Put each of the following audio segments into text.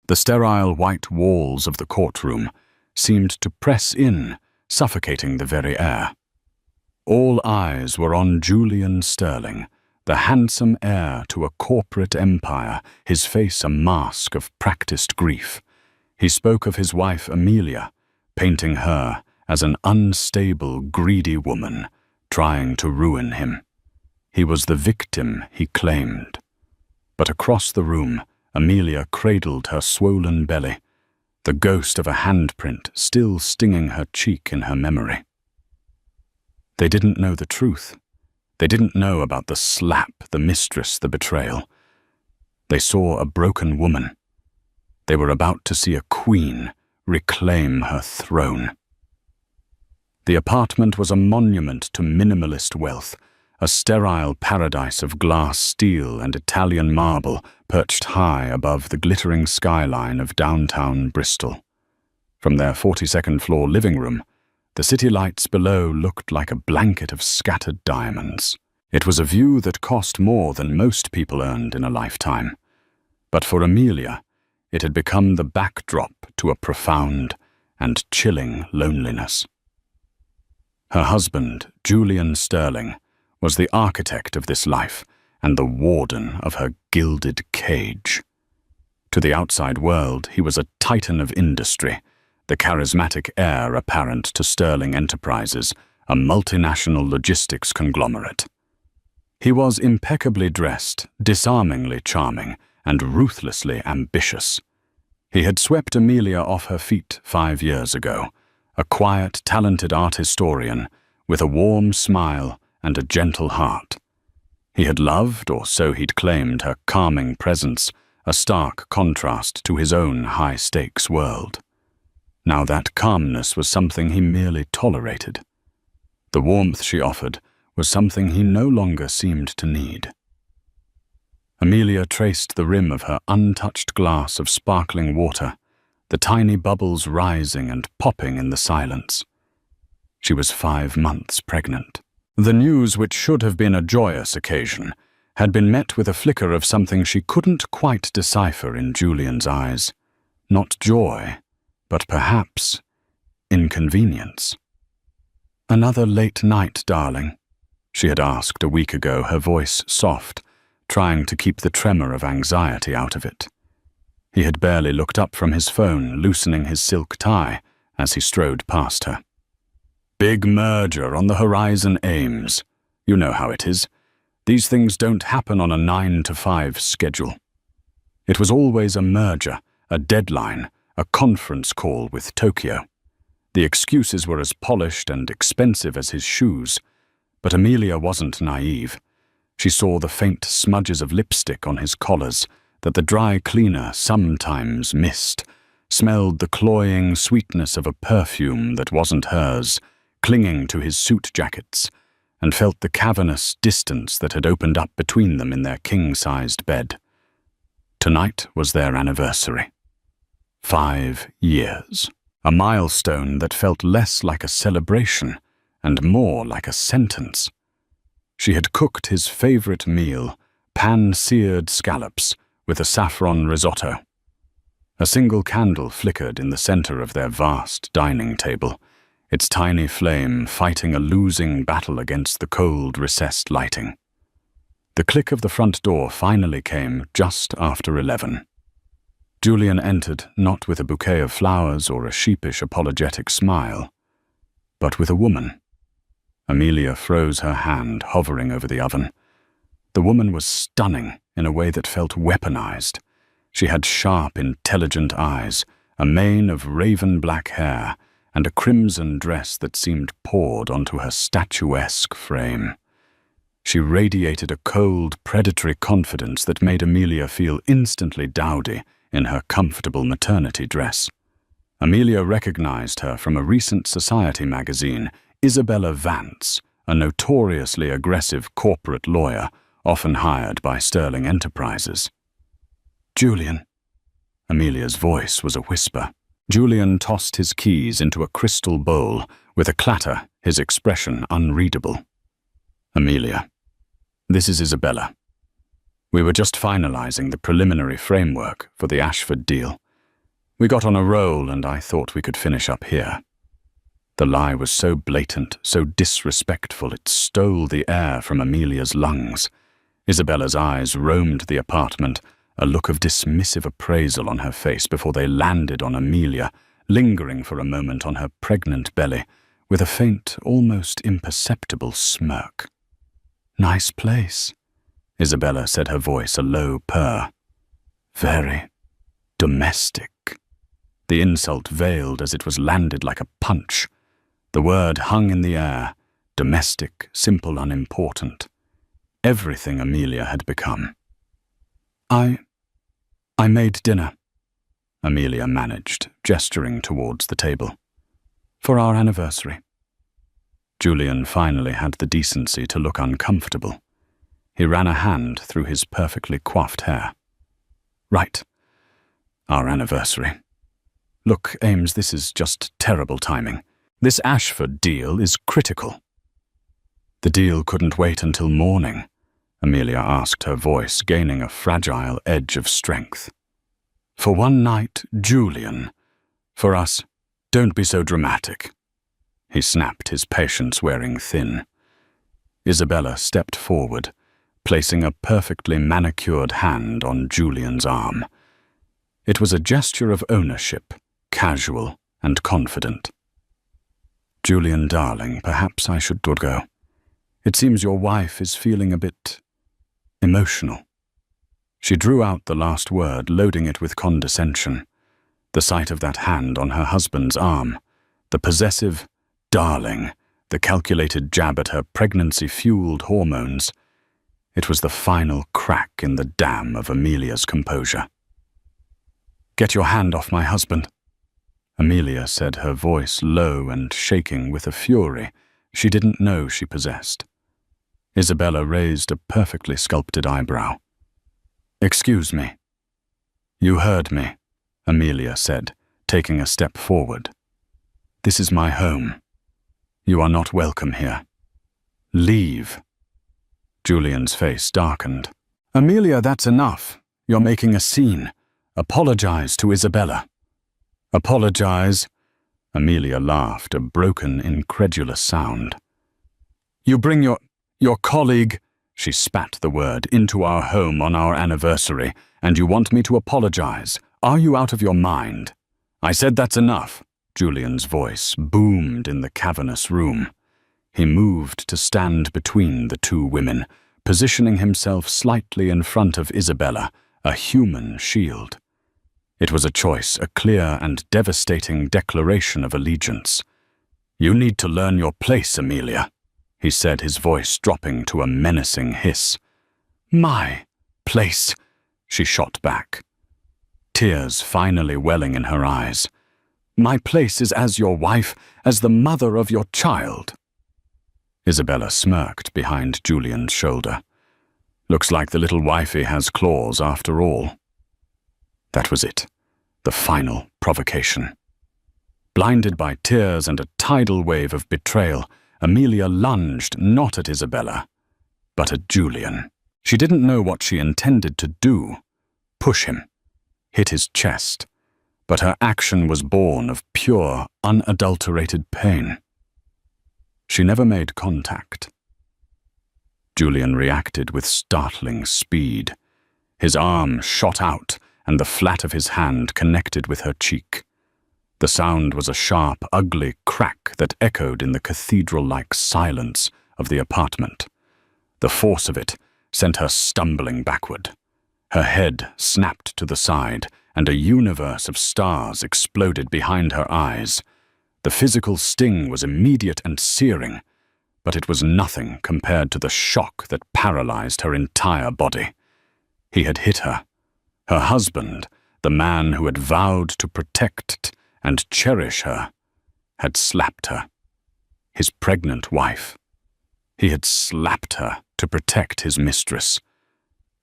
The sterile white walls of the courtroom seemed to press in, suffocating the very air. All eyes were on Julian Sterling, the handsome heir to a corporate empire, his face a mask of practiced grief. He spoke of his wife Amelia, painting her as an unstable, greedy woman trying to ruin him. He was the victim he claimed. But across the room, Amelia cradled her swollen belly, the ghost of a handprint still stinging her cheek in her memory. They didn't know the truth. They didn't know about the slap, the mistress, the betrayal. They saw a broken woman. They were about to see a queen reclaim her throne. The apartment was a monument to minimalist wealth, a sterile paradise of glass steel and Italian marble perched high above the glittering skyline of downtown Bristol. From their 42nd floor living room, the city lights below looked like a blanket of scattered diamonds. It was a view that cost more than most people earned in a lifetime. But for Amelia, it had become the backdrop to a profound and chilling loneliness. Her husband, Julian Sterling, was the architect of this life and the warden of her gilded cage. To the outside world, he was a titan of industry, the charismatic heir apparent to Sterling Enterprises, a multinational logistics conglomerate. He was impeccably dressed, disarmingly charming, and ruthlessly ambitious. He had swept Amelia off her feet 5 years ago, a quiet, talented art historian with a warm smile and a gentle heart. He had loved, or so he'd claimed, her calming presence, a stark contrast to his own high-stakes world. Now that calmness was something he merely tolerated. The warmth she offered was something he no longer seemed to need. Amelia traced the rim of her untouched glass of sparkling water, the tiny bubbles rising and popping in the silence. She was 5 months pregnant. The news, which should have been a joyous occasion, had been met with a flicker of something she couldn't quite decipher in Julian's eyes. Not joy, but perhaps inconvenience. "Another late night, darling?" she had asked a week ago, her voice soft, trying to keep the tremor of anxiety out of it. He had barely looked up from his phone, loosening his silk tie as he strode past her. "Big merger on the horizon, Ames. You know how it is. These things don't happen on a 9-to-5 schedule." It was always a merger, a deadline, a conference call with Tokyo. The excuses were as polished and expensive as his shoes, but Amelia wasn't naive. She saw the faint smudges of lipstick on his collars that the dry cleaner sometimes missed, smelled the cloying sweetness of a perfume that wasn't hers, clinging to his suit jackets, and felt the cavernous distance that had opened up between them in their king-sized bed. Tonight was their anniversary. 5 years. A milestone that felt less like a celebration and more like a sentence. She had cooked his favorite meal, pan-seared scallops, with a saffron risotto. A single candle flickered in the center of their vast dining table, its tiny flame fighting a losing battle against the cold, recessed lighting. The click of the front door finally came just after 11. Julian entered not with a bouquet of flowers or a sheepish apologetic smile, but with a woman. Amelia froze her hand, hovering over the oven. The woman was stunning in a way that felt weaponized. She had sharp, intelligent eyes, a mane of raven-black hair, and a crimson dress that seemed poured onto her statuesque frame. She radiated a cold, predatory confidence that made Amelia feel instantly dowdy in her comfortable maternity dress. Amelia recognized her from a recent society magazine, Isabella Vance, a notoriously aggressive corporate lawyer often hired by Sterling Enterprises. "Julian." Amelia's voice was a whisper. Julian tossed his keys into a crystal bowl with a clatter, his expression unreadable. "Amelia, this is Isabella. We were just finalizing the preliminary framework for the Ashford deal. We got on a roll and I thought we could finish up here. The lie was so blatant, so disrespectful, it stole the air from Amelia's lungs. Isabella's eyes roamed the apartment, a look of dismissive appraisal on her face before they landed on Amelia, lingering for a moment on her pregnant belly, with a faint, almost imperceptible smirk. "Nice place," Isabella said, her voice a low purr. "Very domestic." The insult veiled as it was landed like a punch. The word hung in the air, domestic, simple, unimportant. Everything Amelia had become. I made dinner," Amelia managed, gesturing towards the table. "For our anniversary." Julian finally had the decency to look uncomfortable. He ran a hand through his perfectly coiffed hair. "Right. Our anniversary. Look, Ames, this is just terrible timing. This Ashford deal is critical." "The deal couldn't wait until morning," Amelia asked, her voice gaining a fragile edge of strength. "For one night, Julian. For us, don't be so dramatic." He snapped, his patience wearing thin. Isabella stepped forward, placing a perfectly manicured hand on Julian's arm. It was a gesture of ownership, casual and confident. "Julian, darling, perhaps I should go. It seems your wife is feeling a bit emotional." She drew out the last word, loading it with condescension. The sight of that hand on her husband's arm, the possessive darling, the calculated jab at her pregnancy-fueled hormones, it was the final crack in the dam of Amelia's composure. "Get your hand off my husband," Amelia said, her voice low and shaking with a fury she didn't know she possessed. Isabella raised a perfectly sculpted eyebrow. "Excuse me." "You heard me," Amelia said, taking a step forward. "This is my home. You are not welcome here. Leave." Julian's face darkened. "Amelia, that's enough. You're making a scene. Apologize to Isabella." "Apologize?" Amelia laughed, a broken, incredulous sound. "You bring your colleague," she spat the word, "into our home on our anniversary, and you want me to apologize? Are you out of your mind?" "I said that's enough." Julian's voice boomed in the cavernous room. He moved to stand between the two women, positioning himself slightly in front of Isabella, a human shield. It was a choice, a clear and devastating declaration of allegiance. "You need to learn your place, Amelia," he said, his voice dropping to a menacing hiss. "My place," she shot back, tears finally welling in her eyes. "My place is as your wife, as the mother of your child." Isabella smirked behind Julian's shoulder. "Looks like the little wifey has claws after all." That was it, the final provocation. Blinded by tears and a tidal wave of betrayal, Amelia lunged not at Isabella, but at Julian. She didn't know what she intended to do. Push him, hit his chest, but her action was born of pure, unadulterated pain. She never made contact. Julian reacted with startling speed. His arm shot out, and the flat of his hand connected with her cheek. The sound was a sharp, ugly crack that echoed in the cathedral-like silence of the apartment. The force of it sent her stumbling backward. Her head snapped to the side, and a universe of stars exploded behind her eyes. The physical sting was immediate and searing, but it was nothing compared to the shock that paralyzed her entire body. He had hit her. Her husband, the man who had vowed to protect and cherish her, had slapped her. His pregnant wife. He had slapped her to protect his mistress.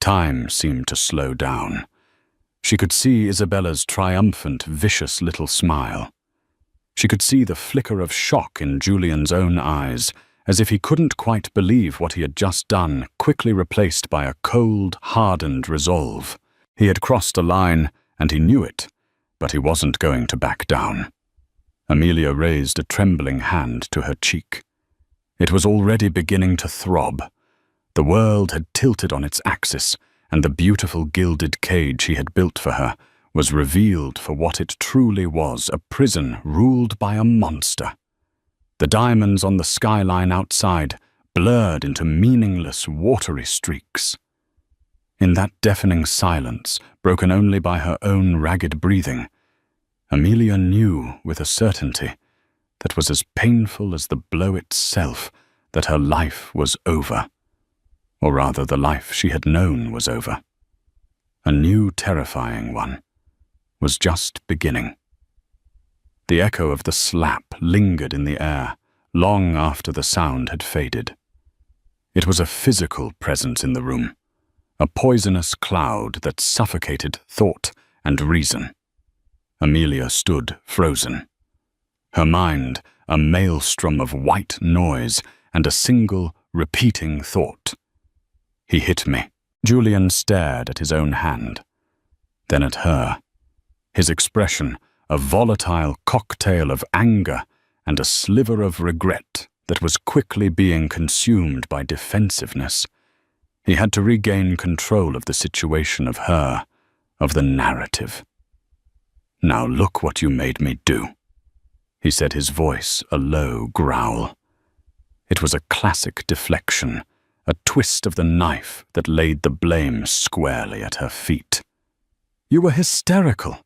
Time seemed to slow down. She could see Isabella's triumphant, vicious little smile. She could see the flicker of shock in Julian's own eyes, as if he couldn't quite believe what he had just done, quickly replaced by a cold, hardened resolve. He had crossed a line, and he knew it. But he wasn't going to back down. Amelia raised a trembling hand to her cheek. It was already beginning to throb. The world had tilted on its axis, and the beautiful gilded cage he had built for her was revealed for what it truly was, a prison ruled by a monster. The diamonds on the skyline outside blurred into meaningless, watery streaks. In that deafening silence, broken only by her own ragged breathing, Amelia knew with a certainty that was as painful as the blow itself that her life was over. Or rather, the life she had known was over. A new terrifying one was just beginning. The echo of the slap lingered in the air long after the sound had faded. It was a physical presence in the room, a poisonous cloud that suffocated thought and reason. Amelia stood frozen. Her mind a maelstrom of white noise and a single repeating thought. He hit me. Julian stared at his own hand, then at her. His expression a volatile cocktail of anger and a sliver of regret that was quickly being consumed by defensiveness. He had to regain control of the situation, of her, of the narrative. "Now look what you made me do," he said, his voice a low growl. It was a classic deflection, a twist of the knife that laid the blame squarely at her feet. "You were hysterical.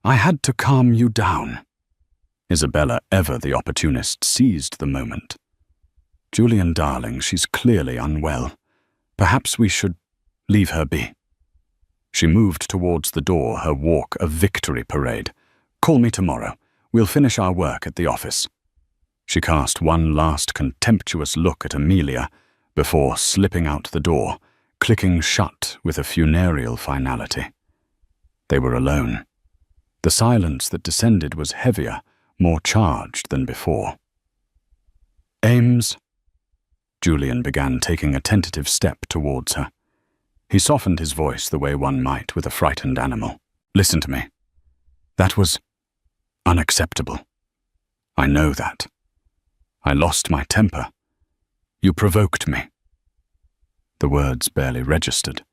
I had to calm you down." Isabella, ever the opportunist, seized the moment. "Julian, darling, she's clearly unwell. Perhaps we should leave her be." She moved towards the door, her walk a victory parade. "Call me tomorrow. We'll finish our work at the office." She cast one last contemptuous look at Amelia before slipping out the door, clicking shut with a funereal finality. They were alone. The silence that descended was heavier, more charged than before. "Ames?" Julian began, taking a tentative step towards her. He softened his voice the way one might with a frightened animal. "Listen to me. That was unacceptable. I know that. I lost my temper. You provoked me." The words barely registered.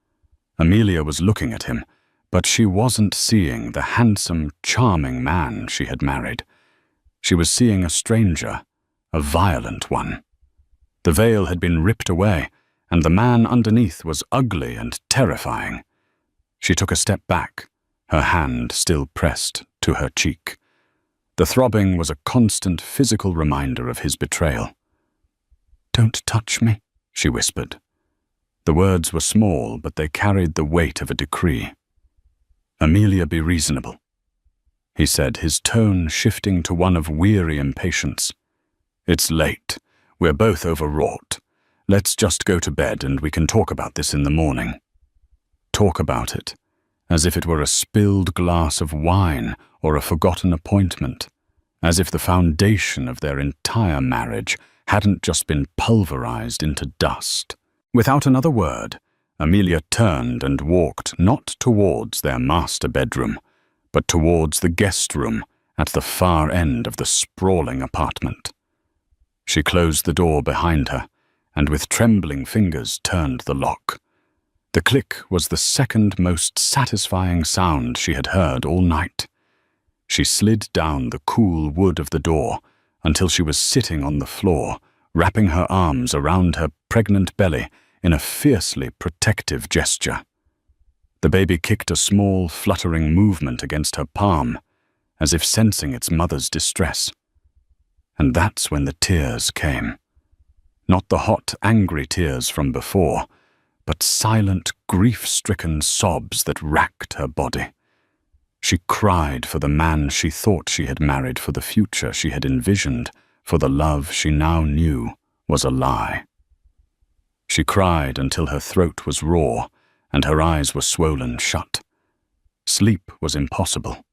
Amelia was looking at him, but she wasn't seeing the handsome, charming man she had married. She was seeing a stranger, a violent one. The veil had been ripped away, and the man underneath was ugly and terrifying. She took a step back, her hand still pressed to her cheek. The throbbing was a constant physical reminder of his betrayal. "Don't touch me," she whispered. The words were small, but they carried the weight of a decree. "Amelia, be reasonable," he said, his tone shifting to one of weary impatience. "It's late. We're both overwrought. Let's just go to bed and we can talk about this in the morning." Talk about it, as if it were a spilled glass of wine or a forgotten appointment, as if the foundation of their entire marriage hadn't just been pulverized into dust. Without another word, Amelia turned and walked not towards their master bedroom, but towards the guest room at the far end of the sprawling apartment. She closed the door behind her, and with trembling fingers turned the lock. The click was the second most satisfying sound she had heard all night. She slid down the cool wood of the door until she was sitting on the floor, wrapping her arms around her pregnant belly in a fiercely protective gesture. The baby kicked a small, fluttering movement against her palm, as if sensing its mother's distress. And that's when the tears came. Not the hot, angry tears from before, but silent, grief-stricken sobs that racked her body. She cried for the man she thought she had married, for the future she had envisioned, for the love she now knew was a lie. She cried until her throat was raw and her eyes were swollen shut. Sleep was impossible.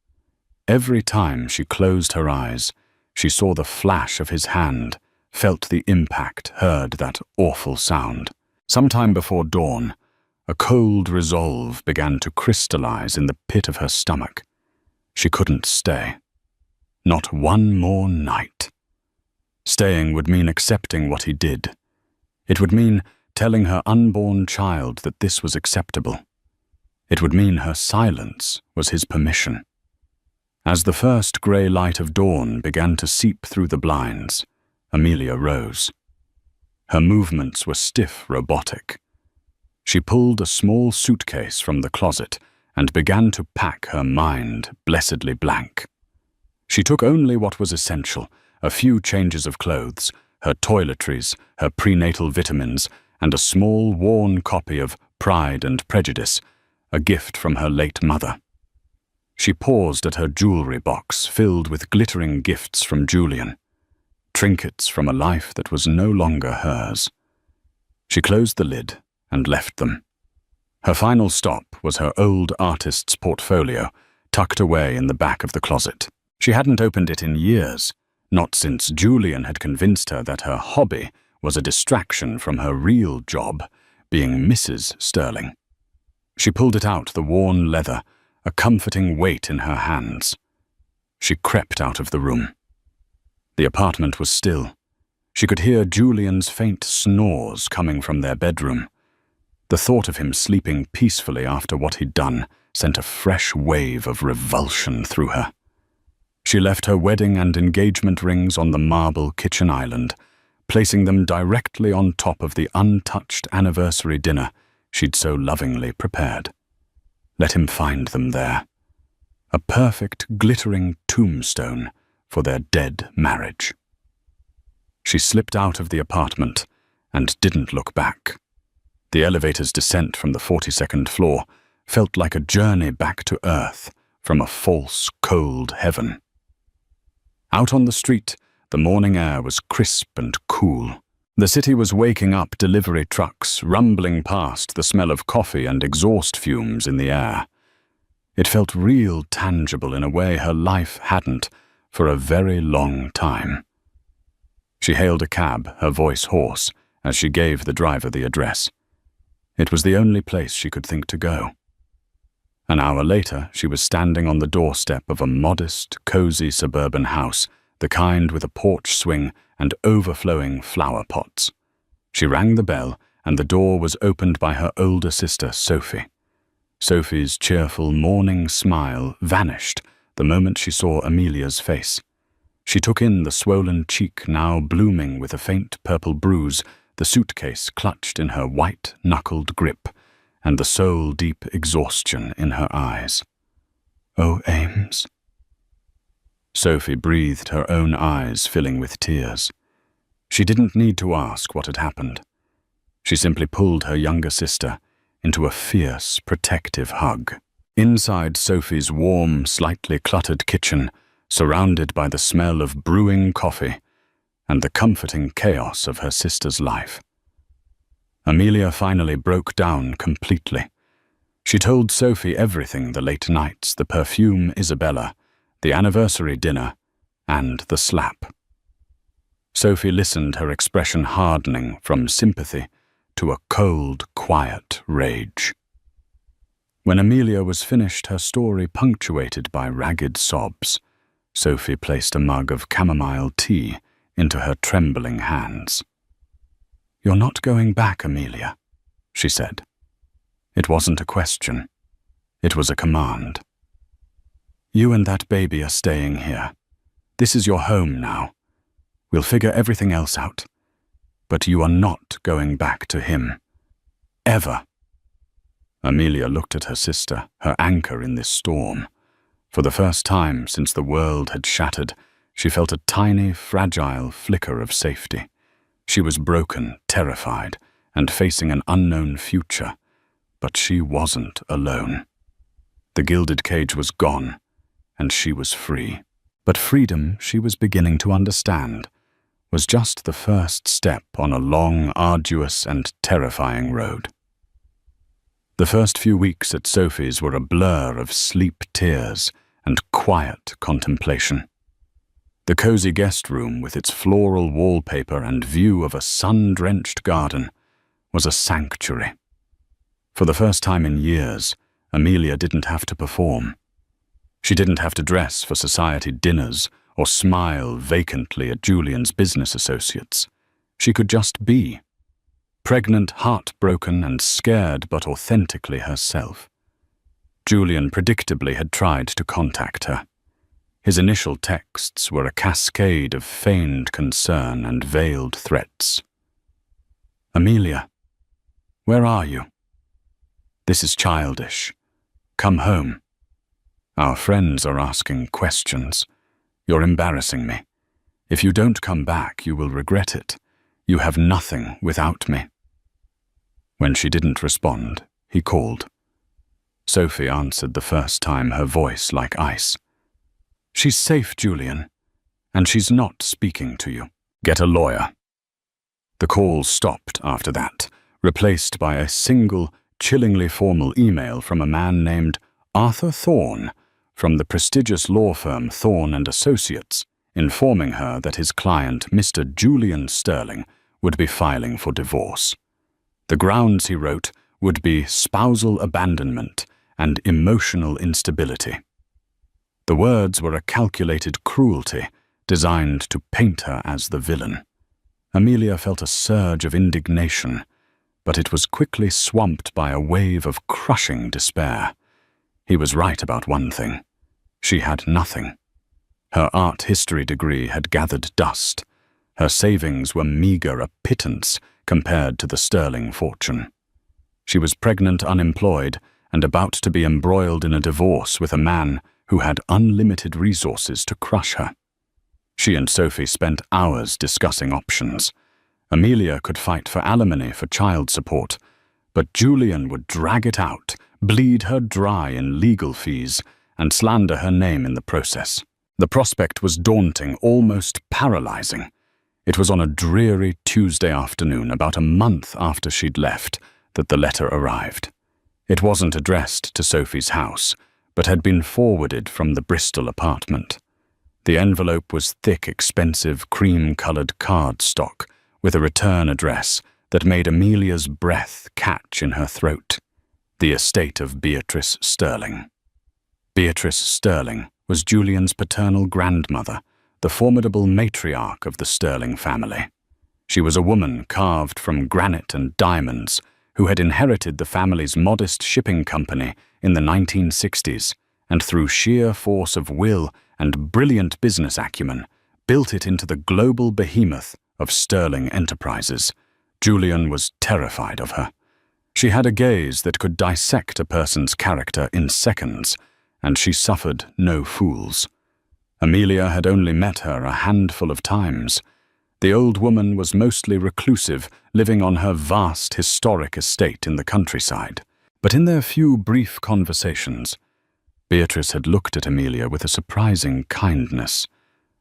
Every time she closed her eyes, she saw the flash of his hand, felt the impact, heard that awful sound. Sometime before dawn, a cold resolve began to crystallize in the pit of her stomach. She couldn't stay. Not one more night. Staying would mean accepting what he did. It would mean telling her unborn child that this was acceptable. It would mean her silence was his permission. As the first grey light of dawn began to seep through the blinds, Amelia rose. Her movements were stiff, robotic. She pulled a small suitcase from the closet and began to pack her mind blessedly blank. She took only what was essential, a few changes of clothes, her toiletries, her prenatal vitamins, and a small worn copy of Pride and Prejudice, a gift from her late mother. She paused at her jewelry box filled with glittering gifts from Julian, trinkets from a life that was no longer hers. She closed the lid and left them. Her final stop was her old artist's portfolio, tucked away in the back of the closet. She hadn't opened it in years, not since Julian had convinced her that her hobby was a distraction from her real job, being Mrs. Sterling. She pulled it out, the worn leather, a comforting weight in her hands. She crept out of the room. The apartment was still. She could hear Julian's faint snores coming from their bedroom. The thought of him sleeping peacefully after what he'd done sent a fresh wave of revulsion through her. She left her wedding and engagement rings on the marble kitchen island, placing them directly on top of the untouched anniversary dinner she'd so lovingly prepared. Let him find them there. A perfect, glittering tombstone for their dead marriage. She slipped out of the apartment and didn't look back. The elevator's descent from the 42nd floor felt like a journey back to Earth from a false, cold heaven. Out on the street, the morning air was crisp and cool. The city was waking up, delivery trucks rumbling past, the smell of coffee and exhaust fumes in the air. It felt real, tangible in a way her life hadn't for a very long time. She hailed a cab, her voice hoarse, as she gave the driver the address. It was the only place she could think to go. An hour later, she was standing on the doorstep of a modest, cozy suburban house, the kind with a porch swing and overflowing flower pots. She rang the bell, and the door was opened by her older sister, Sophie. Sophie's cheerful morning smile vanished the moment she saw Amelia's face. She took in the swollen cheek now blooming with a faint purple bruise, the suitcase clutched in her white-knuckled grip, and the soul-deep exhaustion in her eyes. "Oh, Ames." Sophie breathed, her own eyes filling with tears. She didn't need to ask what had happened. She simply pulled her younger sister into a fierce, protective hug. Inside Sophie's warm, slightly cluttered kitchen, surrounded by the smell of brewing coffee and the comforting chaos of her sister's life. Amelia finally broke down completely. She told Sophie everything: the late nights, the perfume Isabella, the anniversary dinner, and the slap. Sophie listened, her expression hardening from sympathy to a cold, quiet rage. When Amelia was finished, her story punctuated by ragged sobs, Sophie placed a mug of chamomile tea into her trembling hands. "You're not going back, Amelia," she said. It wasn't a question. It was a command. "You and that baby are staying here. This is your home now. We'll figure everything else out. But you are not going back to him. Ever." Amelia looked at her sister, her anchor in this storm. For the first time since the world had shattered, she felt a tiny, fragile flicker of safety. She was broken, terrified, and facing an unknown future. But she wasn't alone. The gilded cage was gone, and she was free. But freedom, she was beginning to understand, was just the first step on a long, arduous, and terrifying road. The first few weeks at Sophie's were a blur of sleep tears and quiet contemplation. The cozy guest room, with its floral wallpaper and view of a sun-drenched garden, was a sanctuary. For the first time in years, Amelia didn't have to perform. She didn't have to dress for society dinners or smile vacantly at Julian's business associates. She could just be. Pregnant, heartbroken, and scared but authentically herself. Julian predictably had tried to contact her. His initial texts were a cascade of feigned concern and veiled threats. "Amelia, where are you? This is childish. Come home. Our friends are asking questions. You're embarrassing me. If you don't come back, you will regret it. You have nothing without me." When she didn't respond, he called. Sophie answered the first time, her voice like ice. "She's safe, Julian, and she's not speaking to you. Get a lawyer." The call stopped after that, replaced by a single, chillingly formal email from a man named Arthur Thorne from the prestigious law firm Thorne and Associates, informing her that his client, Mr. Julian Sterling, would be filing for divorce. The grounds, he wrote, would be spousal abandonment and emotional instability. The words were a calculated cruelty designed to paint her as the villain. Amelia felt a surge of indignation, but it was quickly swamped by a wave of crushing despair. He was right about one thing. She had nothing. Her art history degree had gathered dust. Her savings were meager, a pittance compared to the Sterling fortune. She was pregnant, unemployed, and about to be embroiled in a divorce with a man who had unlimited resources to crush her. She and Sophie spent hours discussing options. Amelia could fight for alimony for child support, but Julian would drag it out, bleed her dry in legal fees, and slander her name in the process. The prospect was daunting, almost paralyzing. It was on a dreary Tuesday afternoon, about a month after she'd left, that the letter arrived. It wasn't addressed to Sophie's house, but had been forwarded from the Bristol apartment. The envelope was thick, expensive, cream-colored cardstock with a return address that made Amelia's breath catch in her throat. The estate of Beatrice Sterling. Beatrice Sterling was Julian's paternal grandmother, the formidable matriarch of the Sterling family. She was a woman carved from granite and diamonds who had inherited the family's modest shipping company in the 1960s and through sheer force of will and brilliant business acumen built it into the global behemoth of Sterling Enterprises. Julian was terrified of her. She had a gaze that could dissect a person's character in seconds, and she suffered no fools. Amelia had only met her a handful of times. The old woman was mostly reclusive, living on her vast historic estate in the countryside. But in their few brief conversations, Beatrice had looked at Amelia with a surprising kindness,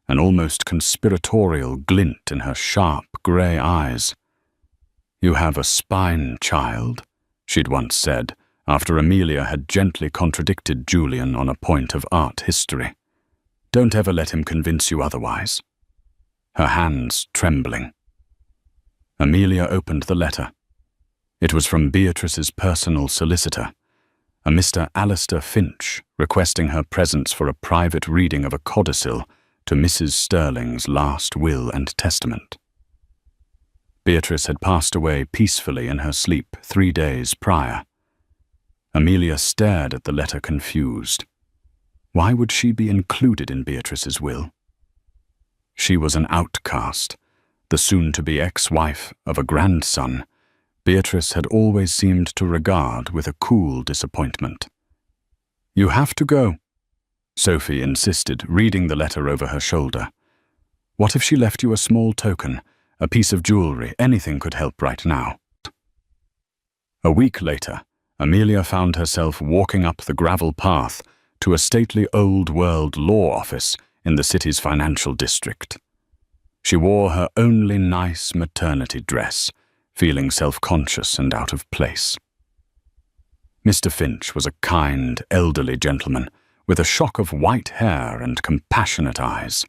an almost conspiratorial glint in her sharp grey eyes. "You have a spine, child," she'd once said, after Amelia had gently contradicted Julian on a point of art history. "Don't ever let him convince you otherwise." Her hands trembling. Amelia opened the letter. It was from Beatrice's personal solicitor, a Mr. Alistair Finch, requesting her presence for a private reading of a codicil to Mrs. Sterling's last will and testament. Beatrice had passed away peacefully in her sleep 3 days prior. Amelia stared at the letter confused. Why would she be included in Beatrice's will? She was an outcast, the soon-to-be ex-wife of a grandson Beatrice had always seemed to regard with a cool disappointment. "You have to go," Sophie insisted, reading the letter over her shoulder. "What if she left you a small token, a piece of jewelry? Anything could help right now." A week later, Amelia found herself walking up the gravel path to a stately old-world law office in the city's financial district. She wore her only nice maternity dress, feeling self-conscious and out of place. Mr. Finch was a kind, elderly gentleman with a shock of white hair and compassionate eyes.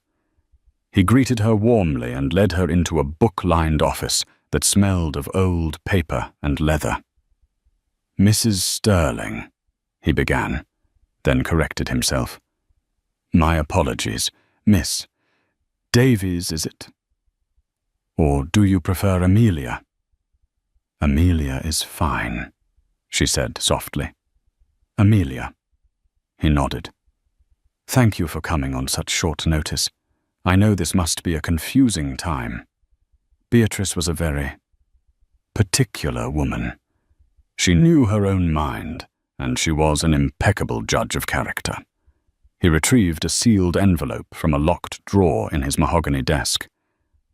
He greeted her warmly and led her into a book-lined office that smelled of old paper and leather. "Mrs. Sterling," he began, then corrected himself. My apologies. Miss Davies, is it? Or do you prefer Amelia? Amelia is fine, she said softly. Amelia. He nodded. Thank you for coming on such short notice. I know this must be a confusing time. Beatrice was a very particular woman. She knew her own mind, and she was an impeccable judge of character. He retrieved a sealed envelope from a locked drawer in his mahogany desk.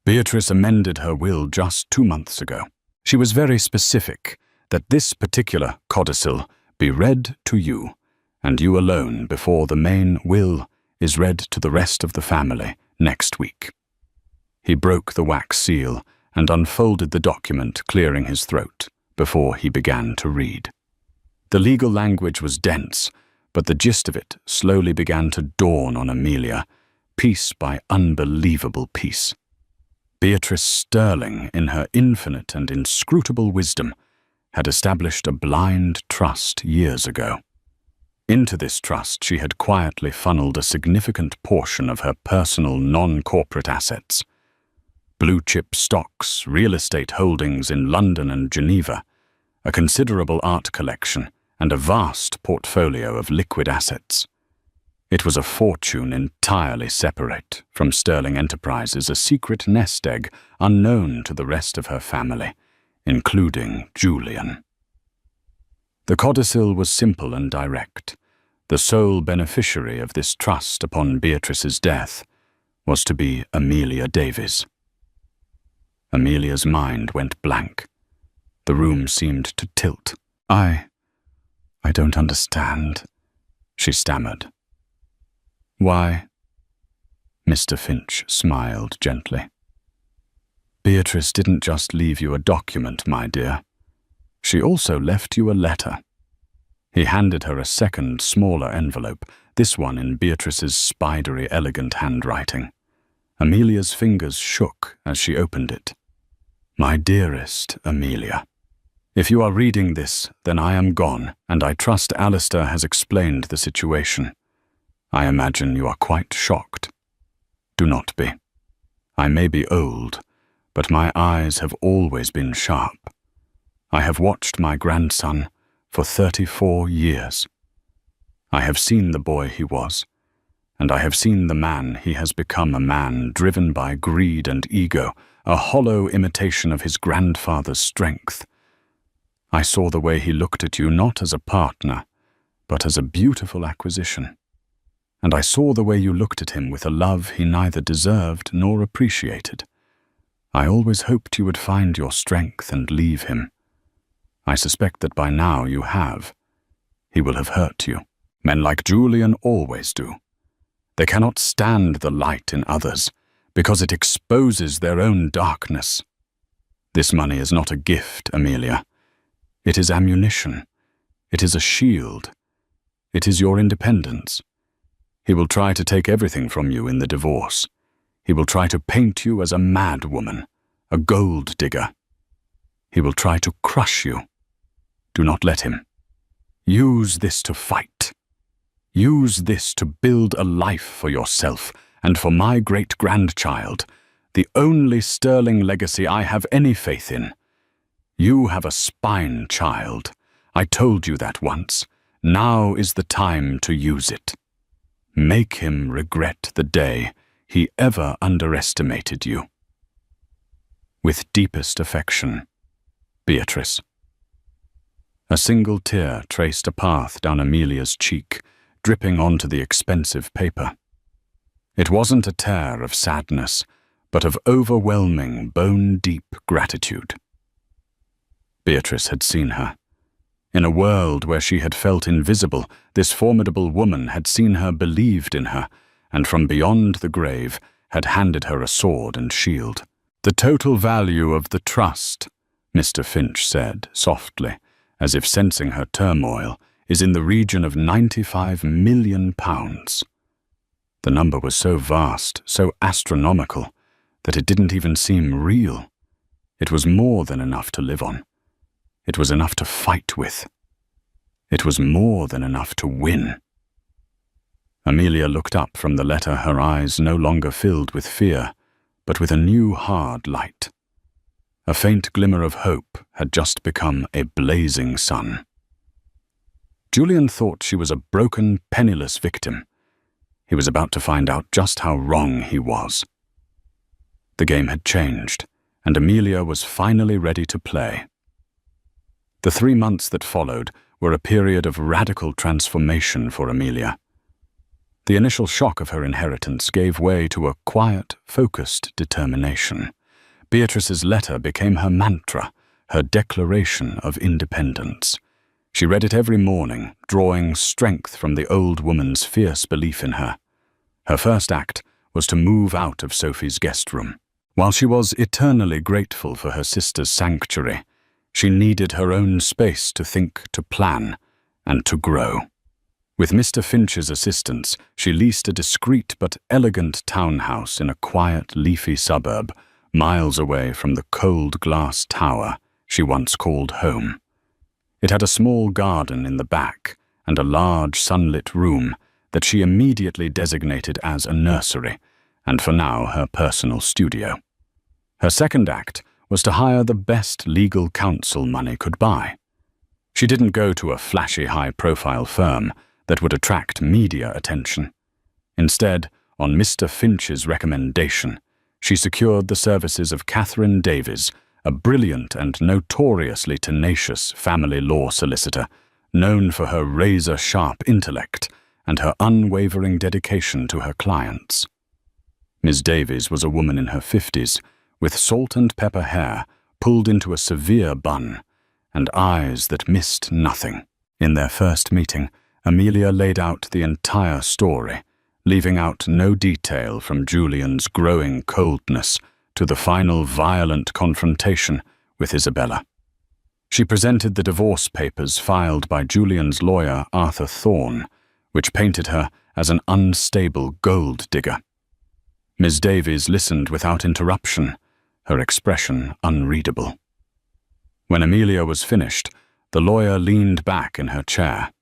Beatrice amended her will just 2 months ago. She was very specific that this particular codicil be read to you, and you alone, before the main will is read to the rest of the family next week. He broke the wax seal and unfolded the document, clearing his throat, before he began to read. The legal language was dense, but the gist of it slowly began to dawn on Amelia, piece by unbelievable piece. Beatrice Sterling, in her infinite and inscrutable wisdom, had established a blind trust years ago. Into this trust she had quietly funneled a significant portion of her personal non-corporate assets. Blue-chip stocks, real estate holdings in London and Geneva, a considerable art collection, and a vast portfolio of liquid assets. It was a fortune entirely separate from Sterling Enterprises, a secret nest egg unknown to the rest of her family, including Julian. The codicil was simple and direct. The sole beneficiary of this trust upon Beatrice's death was to be Amelia Davies. Amelia's mind went blank. The room seemed to tilt. I don't understand, she stammered. Why? Mr. Finch smiled gently. Beatrice didn't just leave you a document, my dear. She also left you a letter. He handed her a second, smaller envelope, this one in Beatrice's spidery, elegant handwriting. Amelia's fingers shook as she opened it. My dearest Amelia, if you are reading this, then I am gone, and I trust Alistair has explained the situation. I imagine you are quite shocked. Do not be. I may be old, but my eyes have always been sharp. I have watched my grandson for 34 years. I have seen the boy he was, and I have seen the man he has become, a man driven by greed and ego, a hollow imitation of his grandfather's strength. I saw the way he looked at you not as a partner, but as a beautiful acquisition. And I saw the way you looked at him with a love he neither deserved nor appreciated. I always hoped you would find your strength and leave him. I suspect that by now you have. He will have hurt you. Men like Julian always do. They cannot stand the light in others, because it exposes their own darkness. This money is not a gift, Amelia. It is ammunition. It is a shield. It is your independence. He will try to take everything from you in the divorce. He will try to paint you as a mad woman, a gold digger. He will try to crush you. Do not let him. Use this to fight. Use this to build a life for yourself and for my great-grandchild, the only Sterling legacy I have any faith in. You have a spine, child. I told you that once. Now is the time to use it. Make him regret the day he ever underestimated you. With deepest affection, Beatrice. A single tear traced a path down Amelia's cheek, dripping onto the expensive paper. It wasn't a tear of sadness, but of overwhelming, bone-deep gratitude. Beatrice had seen her. In a world where she had felt invisible, this formidable woman had seen her, believed in her, and from beyond the grave had handed her a sword and shield. The total value of the trust, Mr. Finch said softly, as if sensing her turmoil, is in the region of £95 million. The number was so vast, so astronomical, that it didn't even seem real. It was more than enough to live on. It was enough to fight with. It was more than enough to win. Amelia looked up from the letter, her eyes no longer filled with fear, but with a new hard light. A faint glimmer of hope had just become a blazing sun. Julian thought she was a broken, penniless victim. He was about to find out just how wrong he was. The game had changed, and Amelia was finally ready to play. The 3 months that followed were a period of radical transformation for Amelia. The initial shock of her inheritance gave way to a quiet, focused determination. Beatrice's letter became her mantra, her declaration of independence. She read it every morning, drawing strength from the old woman's fierce belief in her. Her first act was to move out of Sophie's guest room. While she was eternally grateful for her sister's sanctuary, she needed her own space to think, to plan, and to grow. With Mr. Finch's assistance, she leased a discreet but elegant townhouse in a quiet, leafy suburb, miles away from the cold glass tower she once called home. It had a small garden in the back and a large sunlit room that she immediately designated as a nursery, and for now her personal studio. Her second act was to hire the best legal counsel money could buy. She didn't go to a flashy high-profile firm that would attract media attention. Instead, on Mr. Finch's recommendation, she secured the services of Catherine Davies, a brilliant and notoriously tenacious family law solicitor, known for her razor-sharp intellect and her unwavering dedication to her clients. Ms. Davies was a woman in her 50s, with salt and pepper hair pulled into a severe bun, and eyes that missed nothing. In their first meeting, Amelia laid out the entire story, leaving out no detail from Julian's growing coldness to the final violent confrontation with Isabella. She presented the divorce papers filed by Julian's lawyer, Arthur Thorne, which painted her as an unstable gold digger. Ms. Davies listened without interruption, her expression unreadable. When Amelia was finished, the lawyer leaned back in her chair.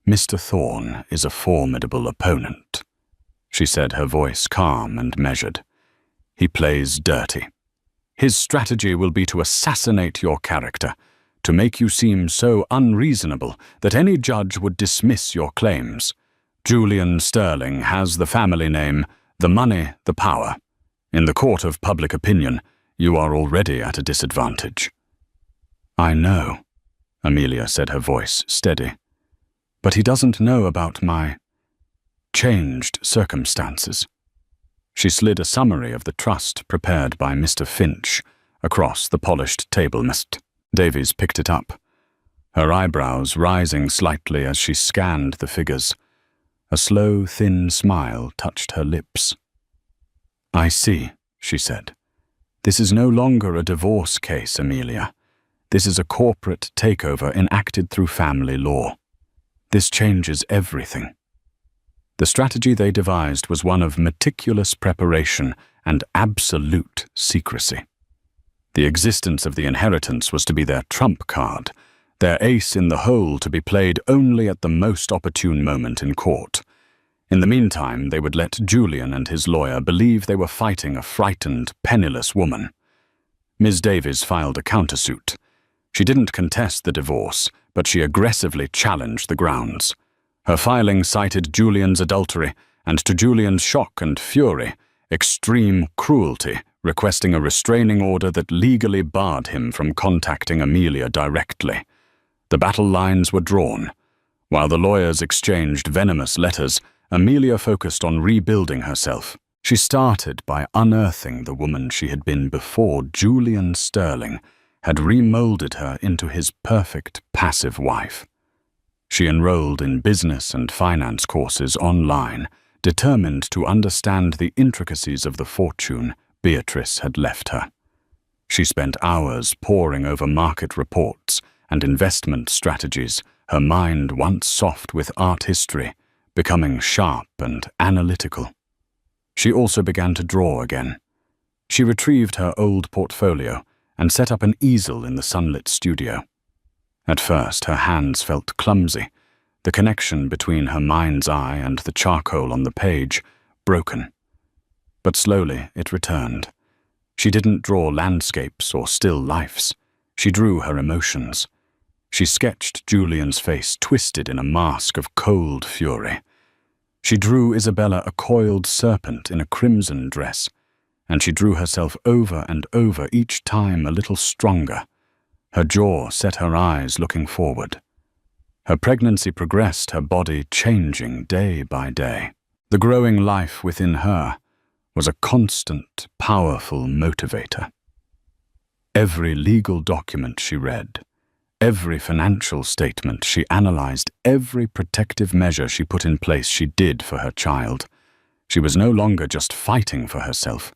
"Mr. Thorne is a formidable opponent," she said, her voice calm and measured. "He plays dirty. His strategy will be to assassinate your character, to make you seem so unreasonable that any judge would dismiss your claims. Julian Sterling has the family name, the money, the power. In the court of public opinion, you are already at a disadvantage." "I know," Amelia said, her voice steady. "But he doesn't know about my changed circumstances." She slid a summary of the trust prepared by Mr. Finch across the polished table. Miss Davies picked it up, her eyebrows rising slightly as she scanned the figures. A slow, thin smile touched her lips. "I see," she said. "This is no longer a divorce case, Amelia. This is a corporate takeover enacted through family law. This changes everything." The strategy they devised was one of meticulous preparation and absolute secrecy. The existence of the inheritance was to be their trump card, their ace in the hole to be played only at the most opportune moment in court. In the meantime, they would let Julian and his lawyer believe they were fighting a frightened, penniless woman. Ms. Davies filed a countersuit. She didn't contest the divorce, but she aggressively challenged the grounds. Her filing cited Julian's adultery, and to Julian's shock and fury, extreme cruelty, requesting a restraining order that legally barred him from contacting Amelia directly. The battle lines were drawn. While the lawyers exchanged venomous letters, Amelia focused on rebuilding herself. She started by unearthing the woman she had been before Julian Sterling had remolded her into his perfect passive wife. She enrolled in business and finance courses online, determined to understand the intricacies of the fortune Beatrice had left her. She spent hours poring over market reports and investment strategies, her mind once soft with art history, becoming sharp and analytical. She also began to draw again. She retrieved her old portfolio and set up an easel in the sunlit studio. At first, her hands felt clumsy. the connection between her mind's eye and the charcoal on the page broken. But slowly it returned. She didn't draw landscapes or still lifes. She drew her emotions. She sketched Julian's face twisted in a mask of cold fury. She drew Isabella a coiled serpent in a crimson dress, and she drew herself over and over each time a little stronger. Her jaw set her eyes looking forward. Her pregnancy progressed, her body changing day by day. The growing life within her was a constant, powerful motivator. Every legal document she read, every financial statement she analyzed, every protective measure she put in place she did for her child. She was no longer just fighting for herself.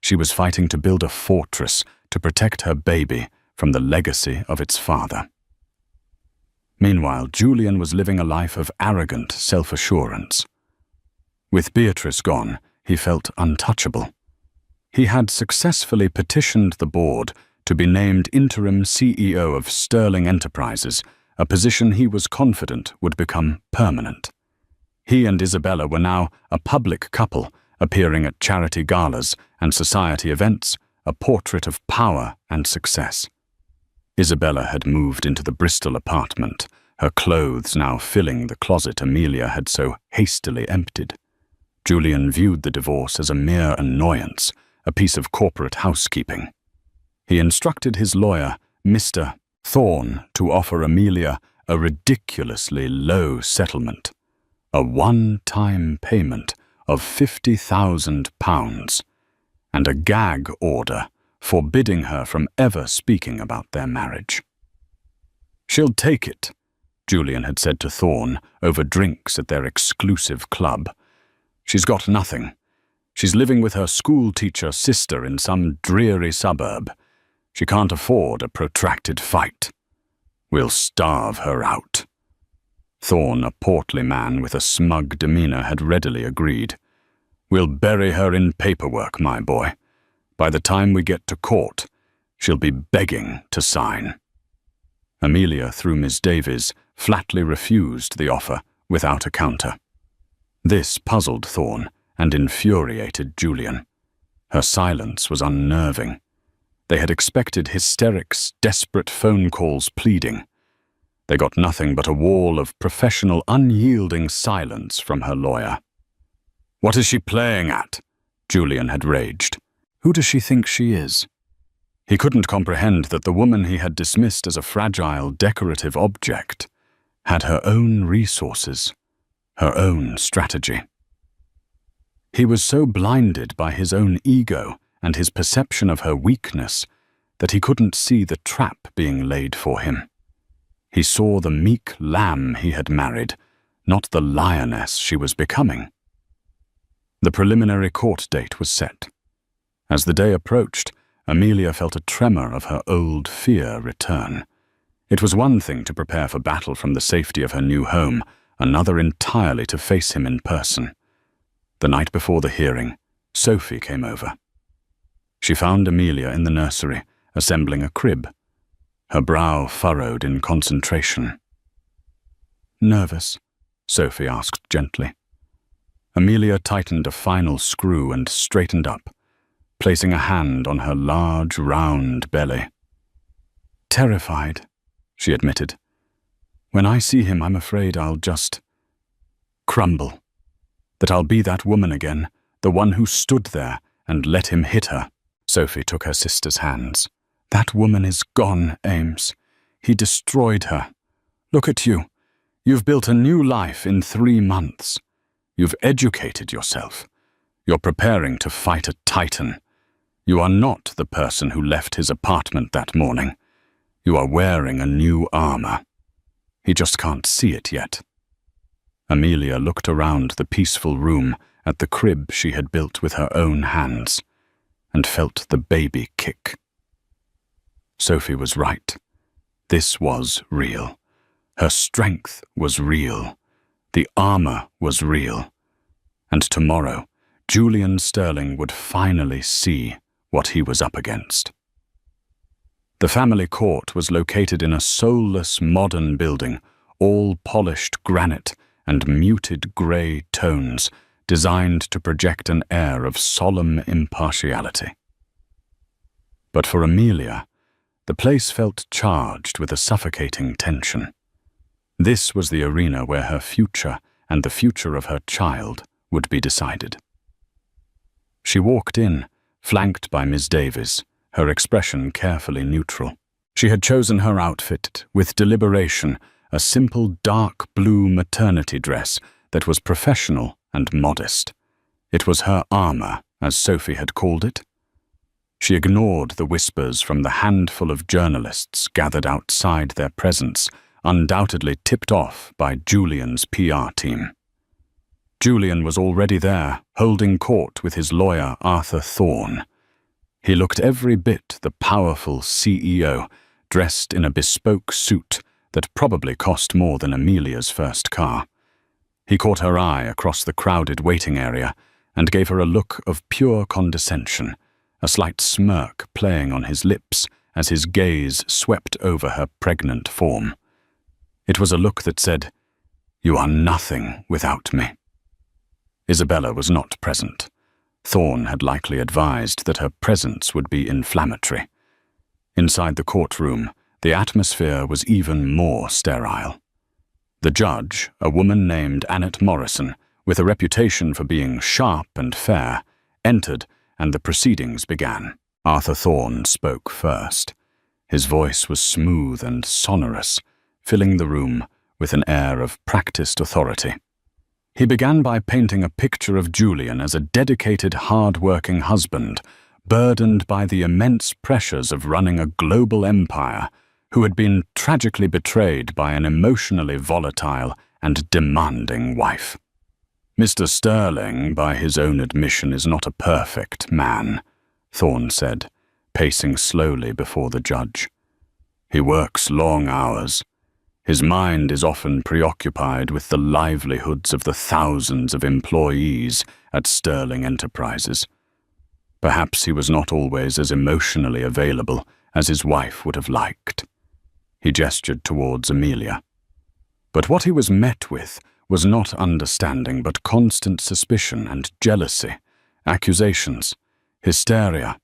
She was fighting to build a fortress to protect her baby from the legacy of its father. Meanwhile, Julian was living a life of arrogant self-assurance. With Beatrice gone, he felt untouchable. He had successfully petitioned the board to be named interim CEO of Sterling Enterprises, a position he was confident would become permanent. He and Isabella were now a public couple, appearing at charity galas and society events, a portrait of power and success. Isabella had moved into the Bristol apartment, her clothes now filling the closet Amelia had so hastily emptied. Julian viewed the divorce as a mere annoyance, a piece of corporate housekeeping. He instructed his lawyer, Mr. Thorne, to offer Amelia a ridiculously low settlement, a one-time payment of £50,000, and a gag order forbidding her from ever speaking about their marriage. "She'll take it," Julian had said to Thorne over drinks at their exclusive club. "She's got nothing. She's living with her school-teacher sister in some dreary suburb. She can't afford a protracted fight. We'll starve her out." Thorne, a portly man with a smug demeanor, had readily agreed. "We'll bury her in paperwork, my boy. By the time we get to court, she'll be begging to sign." Amelia, through Miss Davies, flatly refused the offer without a counter. This puzzled Thorne and infuriated Julian. Her silence was unnerving. They had expected hysterics, desperate phone calls, pleading. They got nothing but a wall of professional, unyielding silence from her lawyer. "What is she playing at?" Julian had raged. "Who does she think she is?" He couldn't comprehend that the woman he had dismissed as a fragile, decorative object had her own resources, her own strategy. He was so blinded by his own ego and his perception of her weakness that he couldn't see the trap being laid for him. He saw the meek lamb he had married, not the lioness she was becoming. The preliminary court date was set. As the day approached, Amelia felt a tremor of her old fear return. It was one thing to prepare for battle from the safety of her new home, another entirely to face him in person. The night before the hearing, Sophie came over. She found Amelia in the nursery, assembling a crib, her brow furrowed in concentration. "Nervous?" Sophie asked gently. Amelia tightened a final screw and straightened up, placing a hand on her large, round belly. "Terrified," she admitted. "When I see him, I'm afraid I'll just crumble. That I'll be that woman again, the one who stood there and let him hit her." Sophie took her sister's hands. "That woman is gone, Ames. He destroyed her. Look at you. You've built a new life in 3 months. You've educated yourself. You're preparing to fight a titan. You are not the person who left his apartment that morning. You are wearing a new armor. He just can't see it yet." Amelia looked around the peaceful room at the crib she had built with her own hands and felt the baby kick. Sophie was right. This was real. Her strength was real. The armor was real. And tomorrow, Julian Sterling would finally see what he was up against. The family court was located in a soulless modern building, all polished granite and muted grey tones, designed to project an air of solemn impartiality. But for Amelia, the place felt charged with a suffocating tension. This was the arena where her future and the future of her child would be decided. She walked in, flanked by Miss Davies, her expression carefully neutral. She had chosen her outfit with deliberation, a simple dark blue maternity dress that was professional and modest. It was her armor, as Sophie had called it. She ignored the whispers from the handful of journalists gathered outside their presence, undoubtedly tipped off by Julian's PR team. Julian was already there, holding court with his lawyer Arthur Thorne. He looked every bit the powerful CEO, dressed in a bespoke suit that probably cost more than Amelia's first car. He caught her eye across the crowded waiting area and gave her a look of pure condescension, a slight smirk playing on his lips as his gaze swept over her pregnant form. It was a look that said, "You are nothing without me." Isabella was not present. Thorne had likely advised that her presence would be inflammatory. Inside the courtroom, the atmosphere was even more sterile. The judge, a woman named Annette Morrison, with a reputation for being sharp and fair, entered and the proceedings began. Arthur Thorne spoke first. His voice was smooth and sonorous, filling the room with an air of practiced authority. He began by painting a picture of Julian as a dedicated, hard-working husband, burdened by the immense pressures of running a global empire, who had been tragically betrayed by an emotionally volatile and demanding wife. "Mr. Sterling, by his own admission, is not a perfect man," Thorne said, pacing slowly before the judge. "He works long hours. His mind is often preoccupied with the livelihoods of the thousands of employees at Sterling Enterprises. Perhaps he was not always as emotionally available as his wife would have liked." He gestured towards Amelia. But what he was met with was not understanding but constant suspicion and jealousy, accusations, hysteria.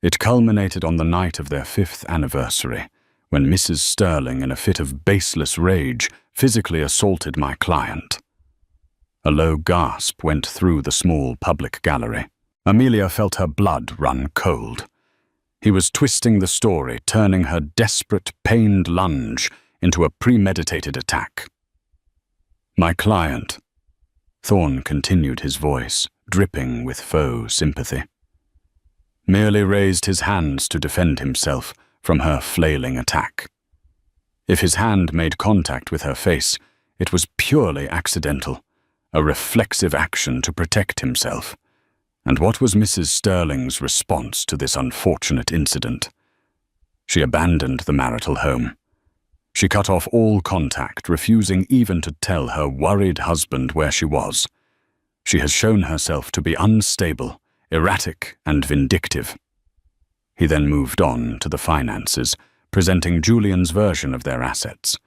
It culminated on the night of their 5th anniversary, when Mrs. Sterling, in a fit of baseless rage, physically assaulted my client. A low gasp went through the small public gallery. Amelia felt her blood run cold. He was twisting the story, turning her desperate, pained lunge into a premeditated attack. "My client," Thorne continued, his voice dripping with faux sympathy, "merely raised his hands to defend himself from her flailing attack. If his hand made contact with her face, it was purely accidental, a reflexive action to protect himself. And what was Mrs. Sterling's response to this unfortunate incident? She abandoned the marital home. She cut off all contact, refusing even to tell her worried husband where she was. She has shown herself to be unstable, erratic, and vindictive." He then moved on to the finances, presenting Julian's version of their assets.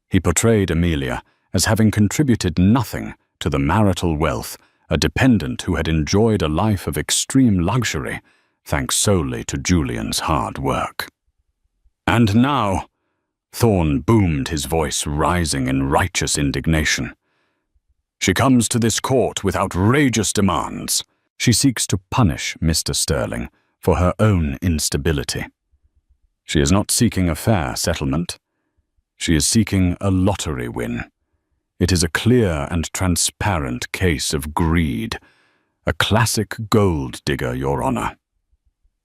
He portrayed Amelia as having contributed nothing to the marital wealth, a dependent who had enjoyed a life of extreme luxury, thanks solely to Julian's hard work. "And now," Thorne boomed, his voice rising in righteous indignation, "she comes to this court with outrageous demands. She seeks to punish Mr. Sterling for her own instability. She is not seeking a fair settlement. She is seeking a lottery win. It is a clear and transparent case of greed, a classic gold digger, Your Honor."